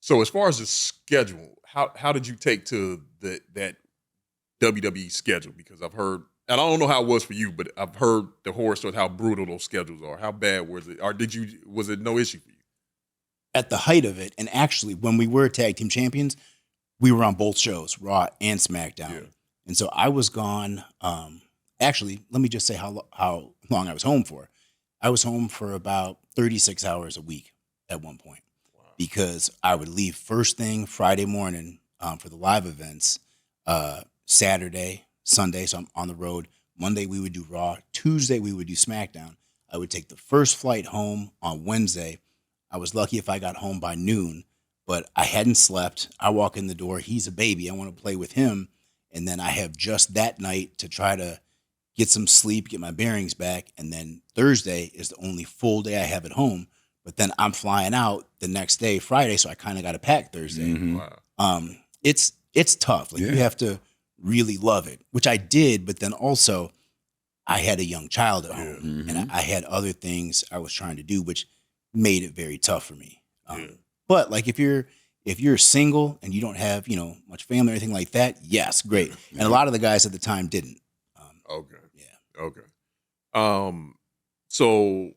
So as far as the schedule, how did you take to that WWE schedule? Because I've heard, and I don't know how it was for you, but I've heard the horror stories, how brutal those schedules are. How bad was it? Or was it no issue for you? At the height of it, and actually when we were tag team champions, we were on both shows, Raw and SmackDown. Yeah. And so I was gone. Actually, let me just say how long I was home for. I was home for about 36 hours a week at one point. Wow. Because I would leave first thing Friday morning for the live events, Saturday, Sunday, so I'm on the road. Monday we would do Raw. Tuesday we would do SmackDown. I would take the first flight home on Wednesday. I was lucky if I got home by noon, but I hadn't slept. I walk in the door. He's a baby. I want to play with him. And then I have just that night to try to get some sleep, get my bearings back. And then Thursday is the only full day I have at home. But then I'm flying out the next day, Friday, so I kind of got to pack Thursday. Mm-hmm. Wow. It's tough. Like you have to really love it, which I did. But then also I had a young child at home and I had other things I was trying to do, which made it very tough for me. But like if you're single and you don't have, much family or anything like that, yes, great. And a lot of the guys at the time didn't. Okay. Yeah. Okay. So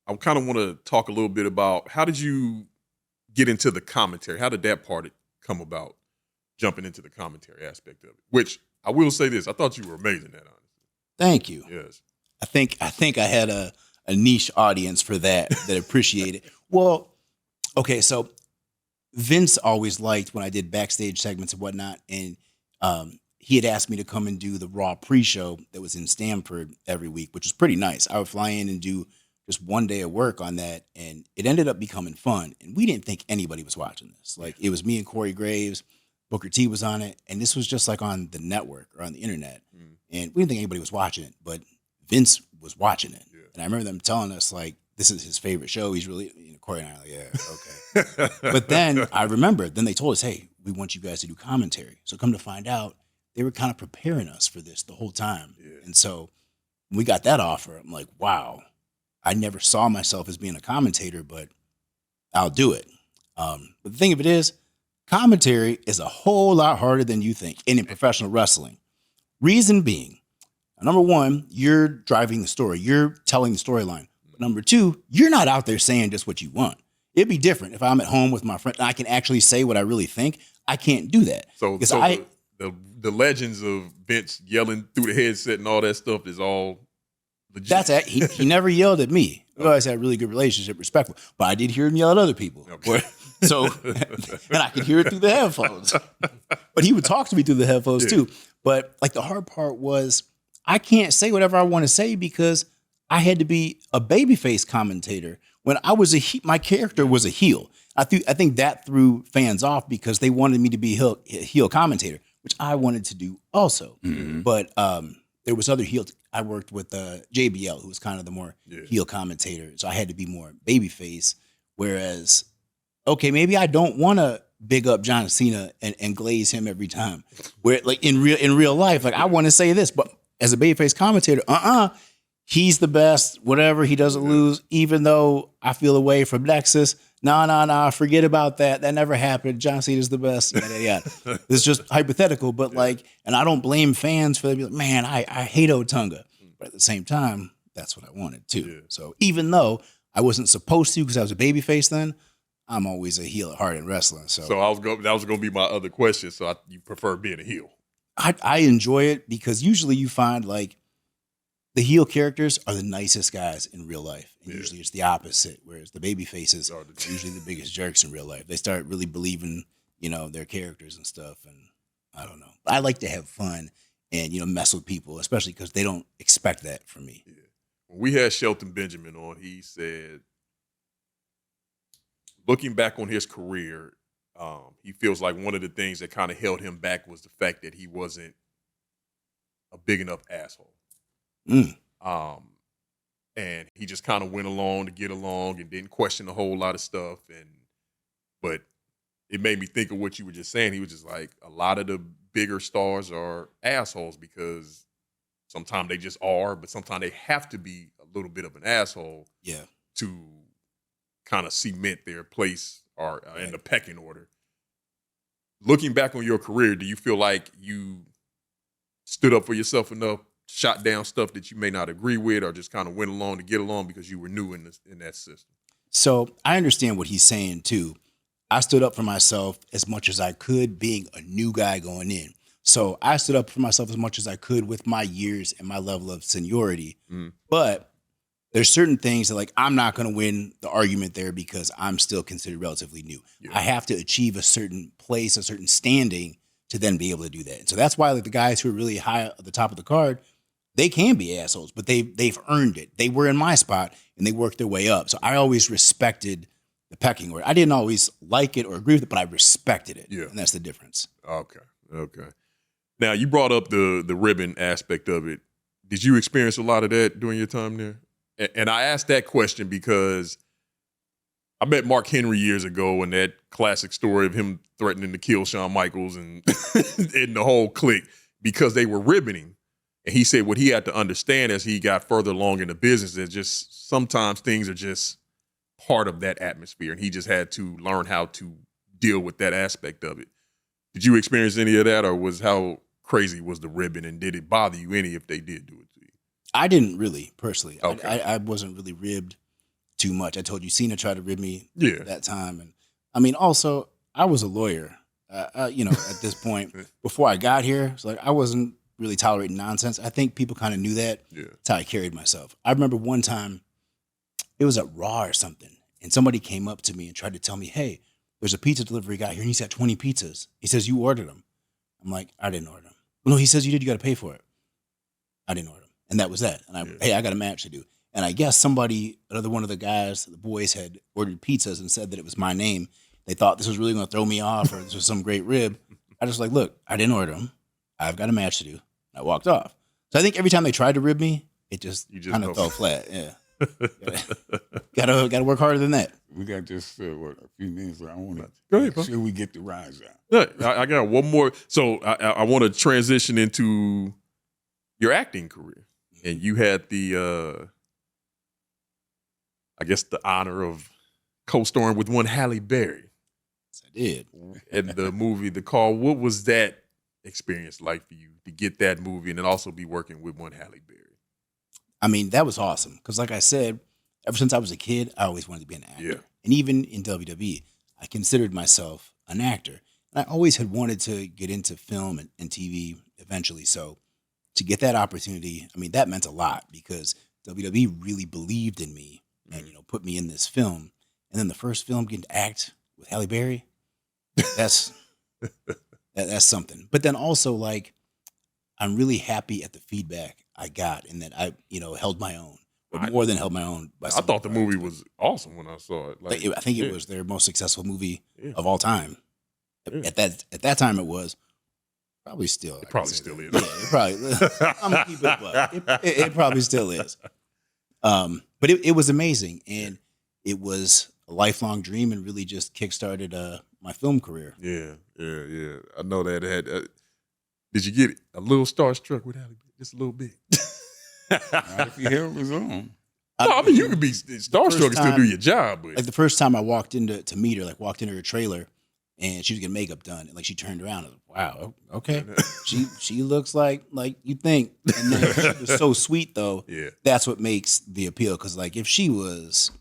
I kind of want to talk a little bit about how did you get into the commentary? How did that part come about, jumping into the commentary aspect of it? Which I will say this, I thought you were amazing at, honestly. Thank you. Yes. I think I had a niche audience for that appreciated. Well, okay, so Vince always liked when I did backstage segments and whatnot, and he had asked me to come and do the Raw pre-show that was in Stamford every week, which was pretty nice. I would fly in and do just one day of work on that, and it ended up becoming fun. And we didn't think anybody was watching this. Like, it was me and Corey Graves, Booker T was on it, and this was just like on the network or on the internet. And we didn't think anybody was watching it, but Vince was watching it. Yeah. And I remember them telling us, like, this is his favorite show. He's really, Corey and I are like, yeah, okay. But then I remember, then they told us, hey, we want you guys to do commentary. So come to find out, they were kind of preparing us for this the whole time. Yeah. And so when we got that offer, I'm like, wow, I never saw myself as being a commentator, but I'll do it. But the thing of it is, commentary is a whole lot harder than you think, and in professional wrestling. Reason being, number one, you're driving the story. You're telling the storyline. But number two, you're not out there saying just what you want. It'd be different if I'm at home with my friend and I can actually say what I really think. I can't do that. So the legends of Vince yelling through the headset and all that stuff is all legit. He never yelled at me. We always had a really good relationship, respectful. But I did hear him yell at other people. Okay. So, and I could hear it through the headphones. But he would talk to me through the headphones too. But like the hard part was I can't say whatever I want to say because I had to be a babyface commentator. When I was my character was a heel. I think that threw fans off because they wanted me to be a heel commentator, which I wanted to do also. Mm-hmm. But there was other heel. I worked with JBL, who was kind of the more Yeah. heel commentator, so I had to be more babyface. Whereas, okay, maybe I don't want to big up John Cena and glaze him every time. Where like in real life, like I want to say this, but as a babyface commentator, he's the best. Whatever, he doesn't lose. Even though I feel away from Nexus, no, forget about that. That never happened. John Cena's the best. Yada yada. It's just hypothetical, but like, and I don't blame fans for like, man, I hate Otunga, but at the same time, that's what I wanted too. Yeah. So even though I wasn't supposed to because I was a babyface then, I'm always a heel at heart in wrestling. So that was going to be my other question. So you prefer being a heel? I enjoy it because usually you find like the heel characters are the nicest guys in real life. And usually it's the opposite, whereas the baby faces are usually the biggest jerks in real life. They start really believing, their characters and stuff. And I don't know. I like to have fun and, mess with people, especially because they don't expect that from me. Yeah. When we had Shelton Benjamin on, he said, looking back on his career, he feels like one of the things that kind of held him back was the fact that he wasn't a big enough asshole. And he just kind of went along to get along and didn't question a whole lot of stuff. But it made me think of what you were just saying. He was just like, a lot of the bigger stars are assholes because sometimes they just are, but sometimes they have to be a little bit of an asshole to kind of cement their place or in the pecking order. Looking back on your career, do you feel like you stood up for yourself enough, shot down stuff that you may not agree with, or just kind of went along to get along because you were new in that system? So I understand what he's saying too. I stood up for myself as much as I could, being a new guy going in. So I stood up for myself as much as I could with my years and my level of seniority. But there's certain things that, like, I'm not going to win the argument there because I'm still considered relatively new. Yeah. I have to achieve a certain place, a certain standing to then be able to do that. And so that's why, like, the guys who are really high at the top of the card, they can be assholes, but they've earned it. They were in my spot and they worked their way up. So I always respected the pecking order. I didn't always like it or agree with it, but I respected it. Yeah. And that's the difference. Okay. Now, you brought up the ribbon aspect of it. Did you experience a lot of that during your time there? And I asked that question because I met Mark Henry years ago, and that classic story of him threatening to kill Shawn Michaels and, and the whole clique because they were ribboning. And he said what he had to understand as he got further along in the business is just sometimes things are just part of that atmosphere, and he just had to learn how to deal with that aspect of it. Did you experience any of that, or how crazy was the ribbon, and did it bother you any if they did do it to you? I didn't really, personally. Okay. I wasn't really ribbed too much. I told you, Cena tried to rib me that time. And I mean, also, I was a lawyer, at this point. Before I got here, it's like I wasn't really tolerating nonsense. I think people kind of knew that. Yeah. That's how I carried myself. I remember one time, it was at Raw or something, and somebody came up to me and tried to tell me, hey, there's a pizza delivery guy here, and he's got 20 pizzas. He says, you ordered them. I'm like, I didn't order them. No, he says you did. You got to pay for it. I didn't order them. And that was that. And I got a match to do. And I guess another one of the guys, the boys, had ordered pizzas and said that it was my name. They thought this was really going to throw me off or this was some great rib. I just like, look, I didn't order them. I've got a match to do. I walked off. So I think every time they tried to rib me, it just kind of fell flat. Yeah. Gotta work harder than that. We got just a few minutes. I want to go ahead, make sure we get the rise out. I got one more. So I want to transition into your acting career, and you had the I guess the honor of co-starring with one Halle Berry. Yes, I did. In the movie The Call. What was that experience like for you to get that movie and then also be working with one Halle Berry? I mean, that was awesome because, like I said, ever since I was a kid, I always wanted to be an actor. Yeah. And even in WWE, I considered myself an actor. And I always had wanted to get into film and TV eventually. So to get that opportunity, I mean, that meant a lot because WWE really believed in me and, put me in this film. And then the first film, getting to act with Halle Berry, that's something. But then also, like, I'm really happy at the feedback I got and that I, held my own. But more than held my own. I thought the movie was awesome when I saw it. I think it was their most successful movie of all time. Yeah. At that time, it was. Probably still. It probably still is. Yeah, it probably. I'm gonna keep it above. It probably still is. But it was amazing, and it was a lifelong dream, and really just kickstarted my film career. Yeah. I know that it had. Did you get a little starstruck with Halle? Just a little bit. Not if you held his own. No, I mean you could be starstruck and still do your job, but Like the first time I walked into to meet her, like walked into her trailer, and she was getting makeup done, and like she turned around, and I was like, wow, okay, she looks like you think, and then she was so sweet though. Yeah. That's what makes the appeal. Because like if she was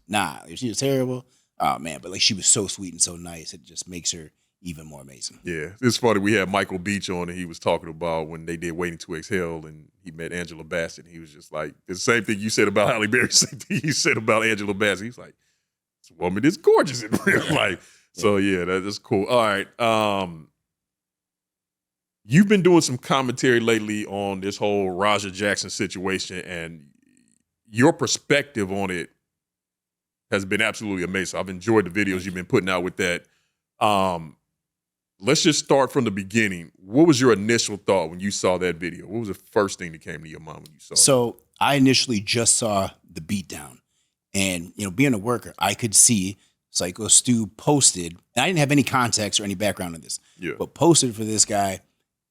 terrible, oh man, but like she was so sweet and so nice, it just makes her even more amazing. Yeah, it's funny. We had Michael Beach on, and he was talking about when they did Waiting to Exhale, and he met Angela Bassett. And he was just like, the same thing you said about Halle Berry, same thing you said about Angela Bassett. He's like, this woman is gorgeous in real life. So yeah, that's cool. All right. You've been doing some commentary lately on this whole Raja Jackson situation, and your perspective on it has been absolutely amazing. I've enjoyed the videos you've been putting out with that. Let's just start from the beginning. What was your initial thought when you saw that video? What was the first thing that came to your mind when you saw it? So I initially just saw the beatdown, and being a worker, I could see Psycho Stu posted, and I didn't have any context or any background on this, but posted for this guy.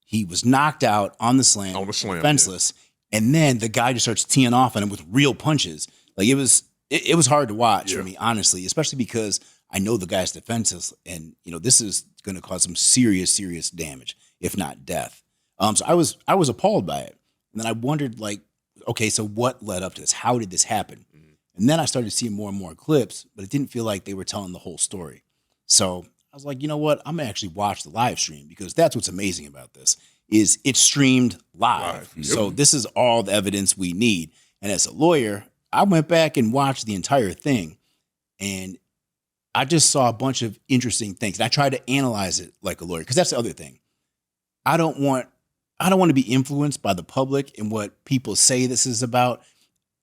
He was knocked out on the slam, defenseless, and then the guy just starts teeing off on him with real punches. Like it was hard to watch for me, honestly, especially because I know the guy's defenseless, and this is going to cause some serious damage, if not death. So I was appalled by it, and then I wondered, like, okay, so what led up to this? How did this happen? And then I started seeing more and more clips, but it didn't feel like they were telling the whole story. So I was like, you know what? I'm gonna actually watch the live stream, because that's what's amazing about this is it's streamed live. Yep. So this is all the evidence we need. And as a lawyer, I went back and watched the entire thing, and I just saw a bunch of interesting things. And I tried to analyze it like a lawyer, because that's the other thing. I don't want to be influenced by the public and what people say this is about.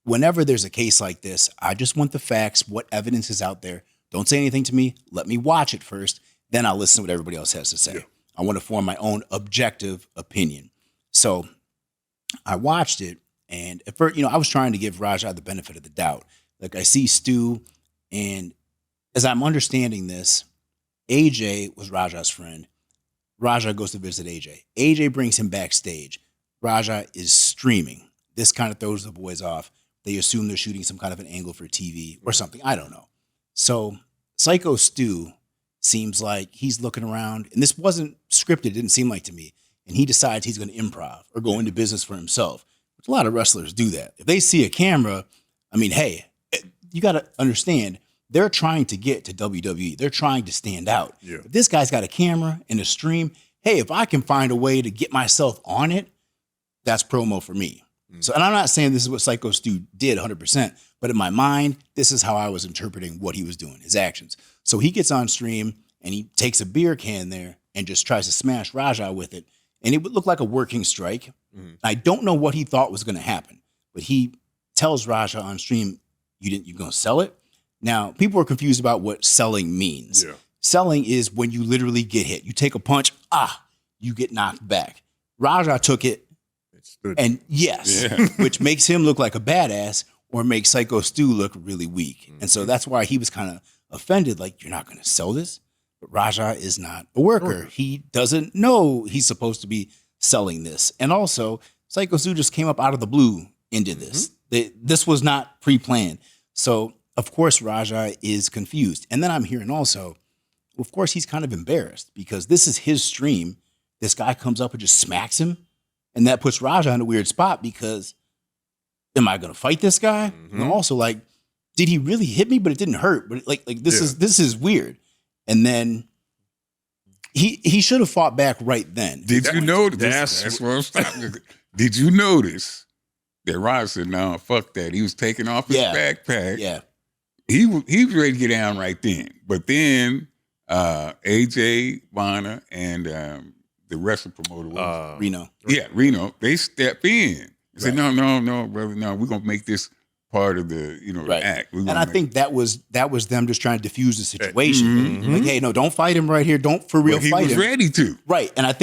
Whenever there's a case like this, I just want the facts, what evidence is out there. Don't say anything to me. Let me watch it first. Then I'll listen to what everybody else has to say. Yeah. I want to form my own objective opinion. So I watched it, and at first, I was trying to give Raja the benefit of the doubt. Like I see Stu, and as I'm understanding this, AJ was Raja's friend. Raja goes to visit AJ. AJ brings him backstage. Raja is streaming. This kind of throws the boys off. They assume they're shooting some kind of an angle for TV or something. I don't know. So Psycho Stu seems like he's looking around, and this wasn't scripted, it didn't seem like to me, and he decides he's going to improv or go into business for himself, which a lot of wrestlers do that. If they see a camera, I mean, hey, you got to understand, they're trying to get to WWE. They're trying to stand out. Yeah. If this guy's got a camera and a stream, hey, if I can find a way to get myself on it, that's promo for me. So, and I'm not saying this is what Psycho Stu did 100%, but in my mind, this is how I was interpreting what he was doing, his actions. So he gets on stream and he takes a beer can there and just tries to smash Raja with it. And it would look like a working strike. I don't know what he thought was going to happen, but he tells Raja on stream, you're going to sell it? Now, people are confused about what selling means. Yeah. Selling is when you literally get hit. You take a punch, you get knocked back. Raja took it, and which makes him look like a badass or makes Psycho Stu look really weak. And so that's why he was kind of offended, like, you're not going to sell this? But Raja is not a worker. He doesn't know he's supposed to be selling this. And also, Psycho Stu just came up out of the blue into this. This was not pre-planned. So, of course, Raja is confused. And then I'm hearing also, of course, he's kind of embarrassed because this is his stream. This guy comes up and just smacks him. And that puts Raja in a weird spot because, am I going to fight this guy? And also, like, did he really hit me? But it didn't hurt. But like this is weird. And then he should have fought back right then. Did you notice? That's what I'm stopping. Did you notice that Raja said, "No, fuck that"? He was taking off his backpack. Yeah, he was ready to get down right then. But then AJ Bonner and the wrestling promoter Reno. Yeah, Reno. They step in. They said, no, brother, no, we're gonna make this part of the Right. the act. And I think that was them just trying to diffuse the situation. Mhm. Like, hey, no, don't fight him right here. Don't for real But he fight was him. ready to. Right. And I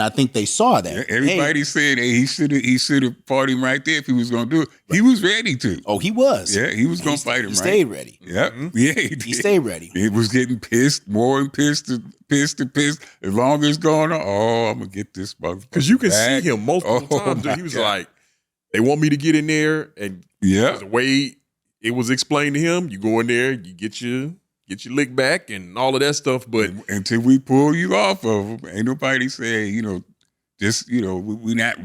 think they saw that. Yeah, everybody said, hey, he should have fought him right there if he was going to do it. He was ready to. Oh, he was. Yeah, he was going to fight him. He right. stayed ready. Yeah, yeah, He stayed ready. He was getting pissed, more and pissed and pissed and pissed. As long as it's going on, I'm gonna get this motherfucker. Because you can back. see him multiple times. my He was God. like, they want me to get in there, and Yeah, the way it was explained to him, you go in there, you get your lick back and all of that stuff. But until we pull you off of him, ain't nobody say, just we not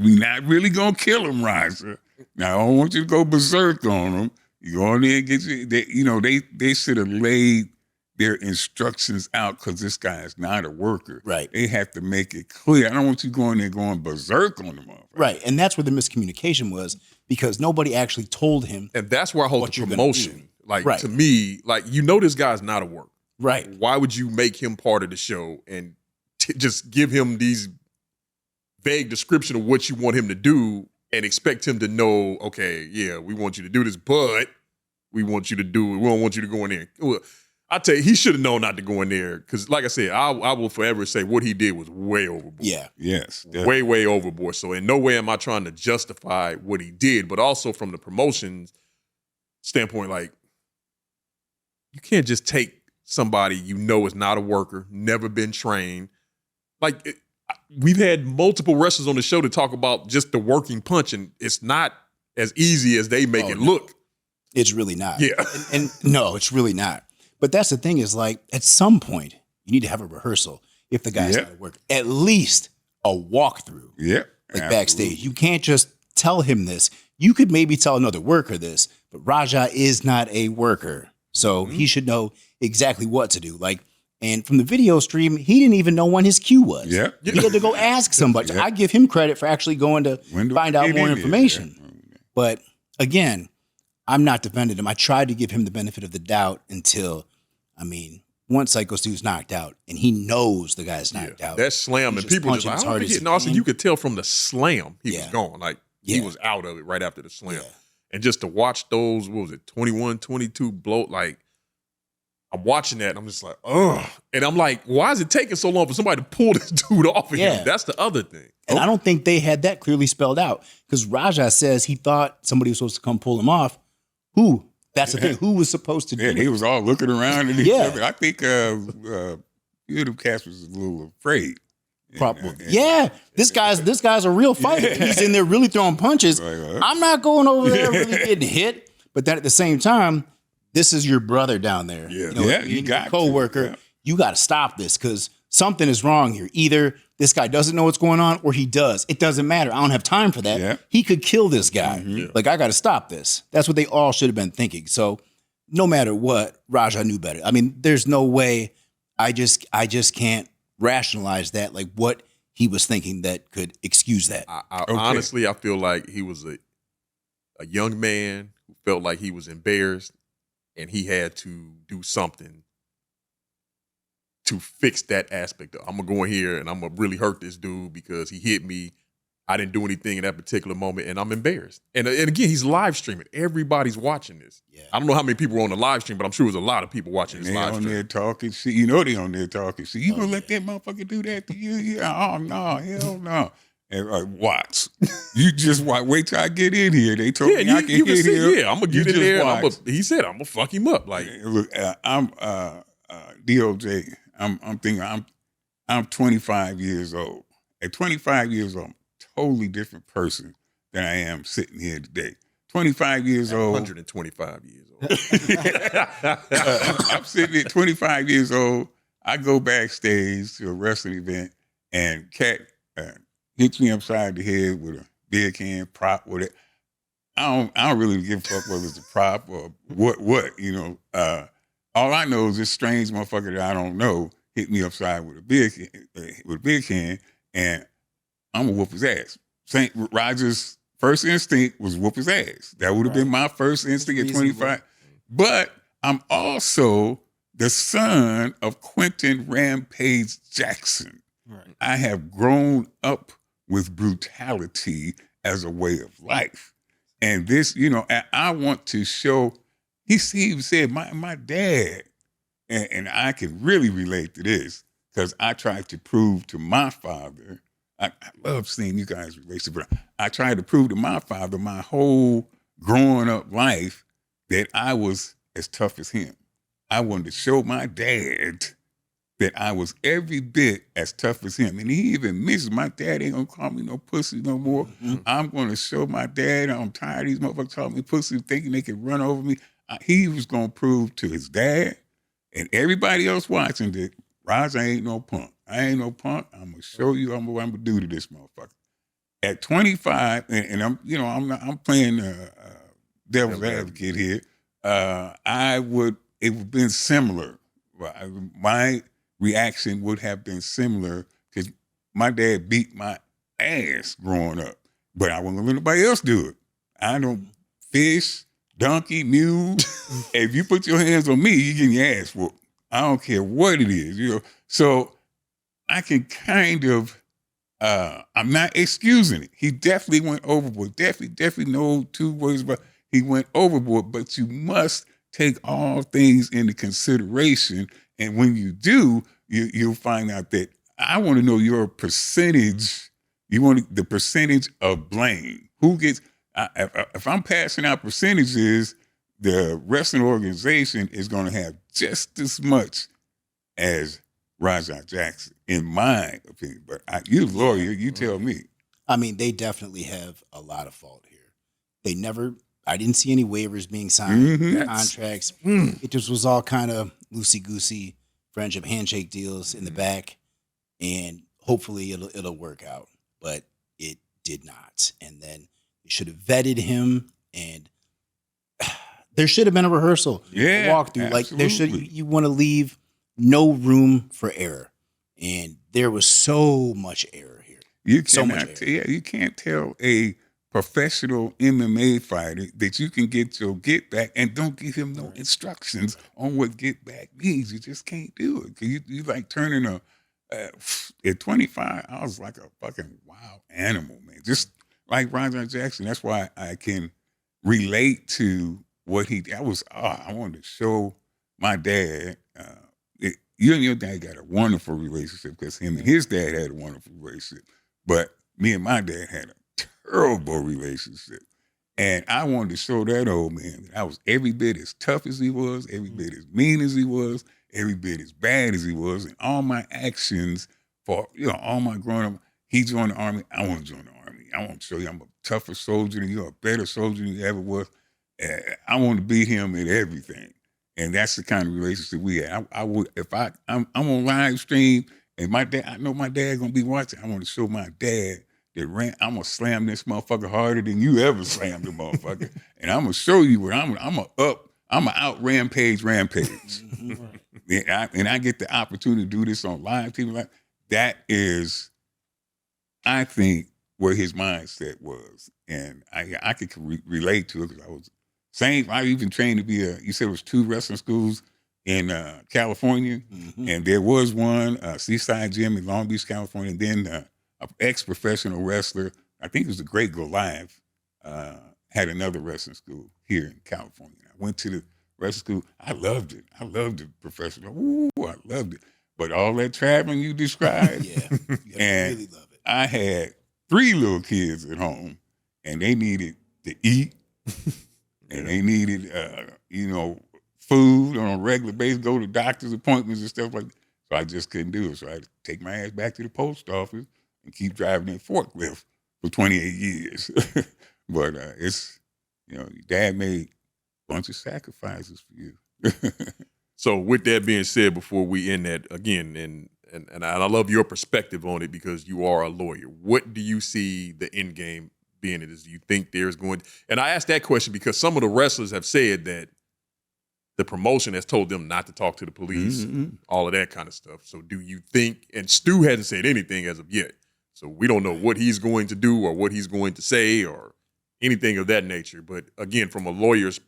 really gonna kill him, Roger. Now I don't want you to go berserk on him. You go in there and get you. They should have laid their instructions out because this guy is not a worker. Right. They have to make it clear. I don't want you going there going berserk on the motherfucker. Right. And that's where the miscommunication was, because nobody actually told him. and that's where I hold What the you're gonna promotion. do. Like Right. to me, like this guy's not a worker. Right. Why would you make him part of the show and just give him these vague description of what you want him to do and expect him to know, okay, yeah, we want you to do this, but we want you to do it. We don't want you to go in there. Well, I tell you, he should have known not to go in there because, like I said, I will forever say what he did was way overboard. Yeah. Yes. Way, way overboard. So in no way am I trying to justify what he did, but also from the promotions standpoint, like, you can't just take somebody is not a worker, never been trained. Like, we've had multiple wrestlers on the show to talk about just the working punch, and it's not as easy as they make it look. It's really not. Yeah. And no, it's really not. But that's the thing is, like, at some point, you need to have a rehearsal if the guy's Yeah. not at work. At least a walkthrough, Yeah. like backstage. You can't just tell him this. You could maybe tell another worker this, but Raja is not a worker. So he should know exactly what to do. Like, and from the video stream, he didn't even know when his cue was. Yeah. He had to go ask somebody. Yeah. I give him credit for actually going to When do find we out get more in there? information. Yeah. But again, I'm not defending him. I tried to give him the benefit of the doubt until, once Psycho Stu's knocked out and he knows the guy's knocked out. That slam, He's and just people just punching like, as I hard don't as think he no, I said can. you could tell from the slam he was Yeah. gone. Like, he Yeah. was out of it right after the slam. Yeah. And just to watch those, 21, 22 blow, like, I'm watching that and I'm just like, ugh. And I'm like, why is it taking so long for somebody to pull this dude off of Yeah. him? That's the other thing. And I don't think they had that clearly spelled out because Raja says he thought somebody was supposed to come pull him off. Who? That's the thing. Who was supposed to do Yeah, it? they was all looking around at each Yeah. other. I think few of them cats was a little afraid. Probably. Yeah. This guy's a real fighter. He's in there really throwing punches. Like, I'm not going over there really getting hit. But then at the same time, this is your brother down there. Yeah. Yeah, you you got to. co-worker. Yeah. You got to stop this because something is wrong here. Either this guy doesn't know what's going on or he does. It doesn't matter. I don't have time for that. Yeah. He could kill this guy. Like, I got to stop this. That's what they all should have been thinking. So no matter what, Raja knew better. There's no way. I just can't rationalize that. Like, what he was thinking that could excuse that. Honestly, I feel like he was a young man who felt like he was embarrassed and he had to do something to fix that aspect. I'm going to go in here and I'm going to really hurt this dude because he hit me. I didn't do anything in that particular moment and I'm embarrassed. And again, he's live streaming. Everybody's watching this. Yeah. I don't know how many people were on the live stream, but I'm sure there's a lot of people watching And this they live on stream. there talking shit. They on there talking shit. You gonna let that motherfucker do that to you? Yeah. Oh no, hell no. And watch. You just watch. Wait till I get in here. They told me I can you can hit see, him. yeah, I'm gonna You get in just there. And watch. he said, I'm gonna fuck him up. Like, Look, I'm DOJ. I'm thinking I'm 25 years old. At 25 years old, I'm a totally different person than I am sitting here today. 25 years old. 125 years old. I'm sitting at 25 years old. I go backstage to a wrestling event, and Cat hits me upside the head with a big hand prop with it. I don't really give a fuck whether it's a prop or what. All I know is this strange motherfucker that I don't know hit me upside with a big hand, and I'm gonna whoop his ass. St. Rogers' first instinct was whoop his ass. That would have been my first instinct at 25. But I'm also the son of Quentin Rampage Jackson. Right. I have grown up with brutality as a way of life. And this, I want to show. He said, my dad, and I can really relate to this because I tried to prove to my father. I love seeing you guys' relationship, but I tried to prove to my father my whole growing up life that I was as tough as him. I wanted to show my dad that I was every bit as tough as him. And he even mentioned, my dad ain't gonna call me no pussy no more. Mm-hmm. I'm gonna show my dad I'm tired of these motherfuckers calling me pussy, thinking they can run over me. He was gonna prove to his dad and everybody else watching that Roger ain't no punk. I ain't no punk. I'm gonna show you what I'm gonna do to this motherfucker. At 25, and I'm playing devil's advocate here. It would have been similar. My reaction would have been similar because my dad beat my ass growing up, but I wasn't gonna let nobody else do it. I don't fish, donkey, mule. If you put your hands on me, you get your ass whooped. I don't care what it is, So I can kind of, I'm not excusing it. He definitely went overboard. Definitely no two words about. He went overboard, but you must take all things into consideration. And when you do, you'll find out that I want to know your percentage. You want the percentage of blame. Who gets, if I'm passing out percentages, the wrestling organization is going to have just as much as Rajah Jackson, in my opinion. But you're a lawyer, you tell me. I mean, they definitely have a lot of fault here. I didn't see any waivers being signed, contracts. It just was all kind of loosey-goosey friendship handshake deals in the back, and hopefully it'll work out. But it did not. And then you should have vetted him, and there should have been a rehearsal, a walkthrough. Absolutely. Like you want to leave no room for error, and there was so much error here. You can't tell a professional MMA fighter that you can get your get back and don't give him no instructions on what get back means. You just can't do it. You like turning at 25, I was like a fucking wild animal, man. Just like Rajah Jackson. That's why I can relate to what I wanted to show my dad. You and your dad got a wonderful relationship because him and his dad had a wonderful relationship. But me and my dad had a terrible relationship. And I wanted to show that old man that I was every bit as tough as he was, every bit as mean as he was, every bit as bad as he was. And all my actions for, all my growing up, he joined the Army, I want to join the Army. I want to show you I'm a tougher soldier than you, a better soldier than you ever was. I want to beat him at everything. And that's the kind of relationship we had. I would, if I'm on live stream and I know my dad gonna be watching, I want to show my dad that I'm gonna slam this motherfucker harder than you ever slammed the motherfucker. And I'm gonna show you what I'm gonna out rampage. And I get the opportunity to do this on live TV. That is, I think, where his mindset was. And I could relate to it because I even trained to be you said it was 2 wrestling schools in California. Mm-hmm. And there was one, Seaside Gym in Long Beach, California. And then an ex-professional wrestler, I think it was the Great Goliath, had another wrestling school here in California. I went to the wrestling school. I loved it. I loved the professional. Ooh, I loved it. But all that traveling you described, and really love it. I had 3 little kids at home, and they needed to eat, and they needed, food on a regular basis, go to doctor's appointments and stuff like that. So I just couldn't do it. So I had to take my ass back to the post office and keep driving that forklift for 28 years. But it's, your dad made a bunch of sacrifices for you. So with that being said, before we end that again, and I love your perspective on it because you are a lawyer. What do you see the end game being? Do you think there's going to, and I asked that question because some of the wrestlers have said that the promotion has told them not to talk to the police, all of that kind of stuff. So do you think, and Stu hasn't said anything as of yet, so we don't know what he's going to do or what he's going to say or anything of that nature. But again, from a lawyer's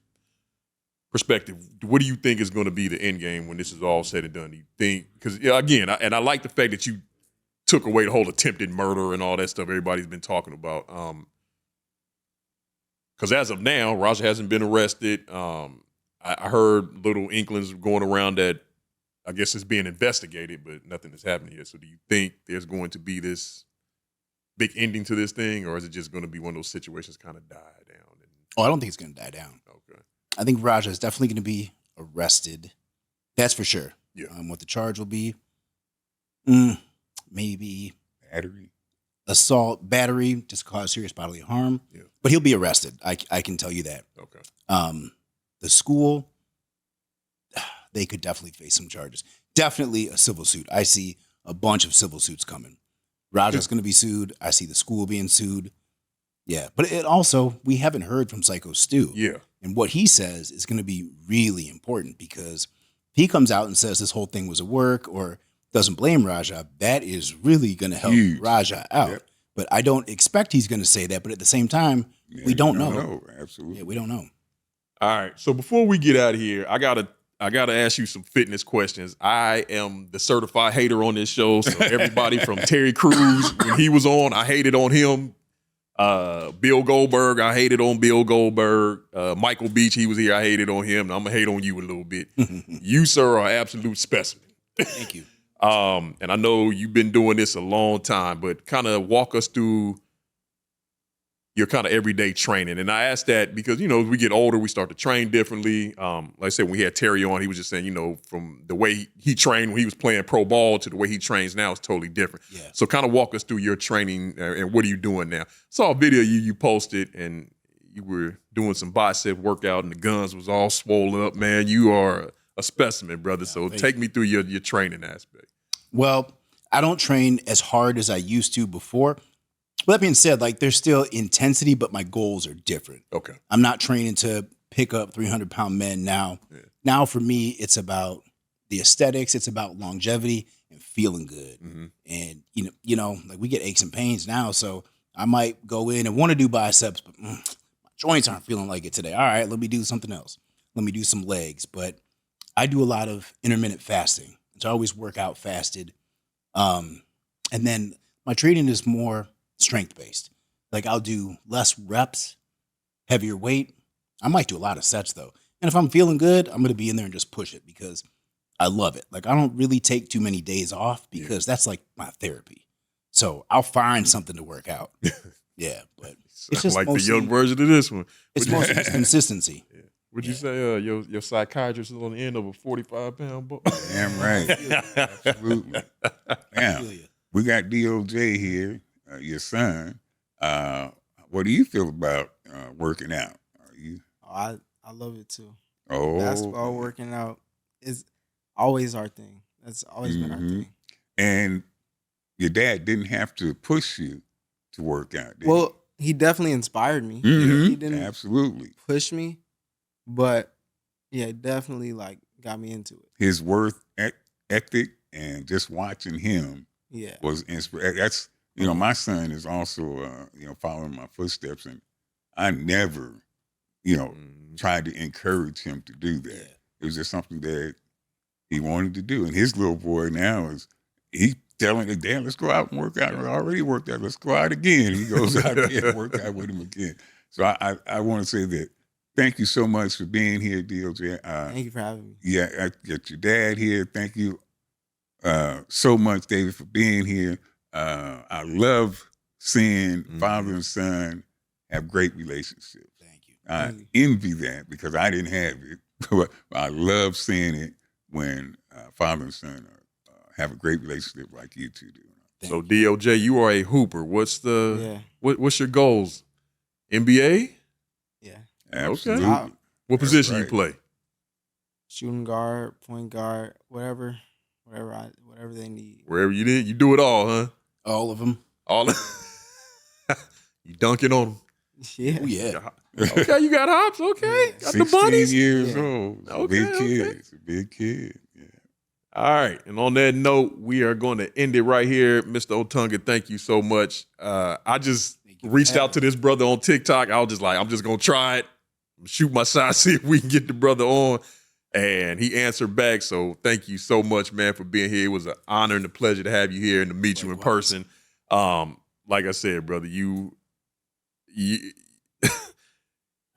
perspective, what do you think is going to be the end game when this is all said and done? Do you think, because again, I like the fact that you took away the whole attempted murder and all that stuff everybody's been talking about. because as of now, Raja hasn't been arrested. I heard little inklings going around that I guess it's being investigated, but nothing has happened yet. So do you think there's going to be this big ending to this thing, or is it just going to be one of those situations kind of die down? Oh, I don't think it's going to die down. Okay. I think Raja is definitely going to be arrested. That's for sure. Yeah. What the charge will be, maybe Battery. assault, battery, just cause serious bodily harm. Yeah. But he'll be arrested. I can tell you that. Okay. The school, they could definitely face some charges. Definitely a civil suit. I see a bunch of civil suits coming. Raja's going to be sued. I see the school being sued. Yeah. But it also, we haven't heard from Psycho Stu. Yeah. And what he says is going to be really important, because if he comes out and says this whole thing was a work or doesn't blame Raja, that is really going to help Huge. Raja out. Yep. But I don't expect he's going to say that. But at the same time, Yeah, we don't you know. Absolutely. Yeah, we don't know. All right. So before we get out of here, I gotta ask you some fitness questions. I am the certified hater on this show. So everybody from Terry Crews, when he was on, I hated on him. Bill Goldberg, I hated on Bill Goldberg. Michael Beach, he was here, I hated on him. And I'm gonna hate on you a little bit. You, sir, are an absolute specimen. Thank you. And I know you've been doing this a long time, but kind of walk us through your kind of everyday training. And I asked that because, as we get older, we start to train differently. Like I said, when we had Terry on, he was just saying, from the way he trained when he was playing pro ball to the way he trains now is totally different. Yeah. So kind of walk us through your training and what are you doing now? Saw a video you posted and you were doing some bicep workout and the guns was all swollen up, man. You are a specimen, brother. So take me through your training aspect. Well, I don't train as hard as I used to before. But that being said, there's still intensity, but my goals are different. Okay. I'm not training to pick up 300-pound men now. Yeah. Now for me, it's about the aesthetics. It's about longevity and feeling good. Mm-hmm. And, we get aches and pains now. So I might go in and want to do biceps, but my joints aren't feeling like it today. All right, let me do something else. Let me do some legs. But I do a lot of intermittent fasting. So I always work out fasted. And then my training is more strength-based. I'll do less reps, heavier weight. I might do a lot of sets, though. And if I'm feeling good, I'm going to be in there and just push it because I love it. I don't really take too many days off because that's my therapy. So I'll find something to work out. Yeah, but it's just like mostly, the young version of this one. It's mostly just consistency. Yeah. Would you say your psychiatrist is on the end of a 45-pound ball? Damn right. Absolutely. Now, we got DOJ here, your son. What do you feel about working out? Are you? I love it too. Oh, basketball, working out is always our thing. That's always been our thing. And your dad didn't have to push you to work out, did well, he definitely inspired me. Mm-hmm. He didn't absolutely push me, but yeah, it definitely got me into it. His work ethic and just watching him was inspiring. That's my son is also following my footsteps, and I never tried to encourage him to do that. Yeah. It was just something that he wanted to do, and his little boy now he telling his dad, "Let's go out and work out. I already worked out. Let's go out again." He goes out there and work out with him again. So I want to say that thank you so much for being here, DOJ. Thank you for having me. Yeah, I got your dad here. Thank you so much, David, for being here. I love seeing father and son have great relationships. Thank you. I envy that because I didn't have it, but I love seeing it when father and son have a great relationship like you two do. So DOJ, you are a hooper. What's what's your goals? NBA? Yeah. Absolutely. Okay. What position you play? Shooting guard, point guard, whatever they need. Wherever you need, you do it all, huh? All of them. All you dunking on them. Yeah. Oh, yeah. Okay, you got hops. Okay. Got the 16 bunnies. years old. Okay, Big kid. It's a big kid. Yeah. All right. And on that note, we are going to end it right here. Mr. Otunga, thank you so much. I just reached out to this brother on TikTok. I was just like, I'm just going to try it. Shoot my shot, see if we can get the brother on. And he answered back. So thank you so much, man, for being here. It was an honor and a pleasure to have you here and to meet you in person. Like I said, brother, you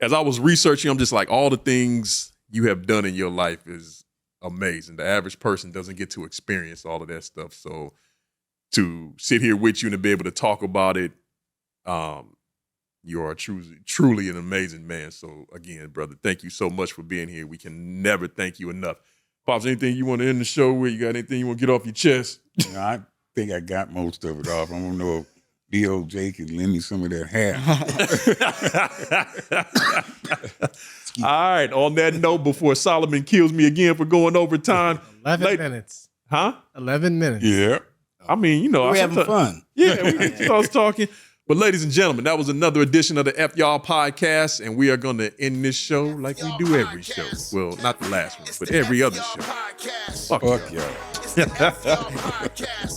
as I was researching, I'm just like, all the things you have done in your life is amazing. The average person doesn't get to experience all of that stuff. So to sit here with you and to be able to talk about it, you are truly an amazing man. So again, brother, thank you so much for being here. We can never thank you enough. Pops, anything you want to end the show with? You got anything you want to get off your chest? I think I got most of it off. I don't know if DOJ can lend me some of that hair. All right. On that note, before Solomon kills me again for going overtime. 11 minutes. Huh? 11 minutes. Yeah. I mean, you know. We're having fun. Yeah, I was talking. But ladies and gentlemen, that was another edition of the F Y'all Podcast, and we are going to end this show like we do every show. Well, not the last one, but every other show. Fuck Fuck y'all. y'all.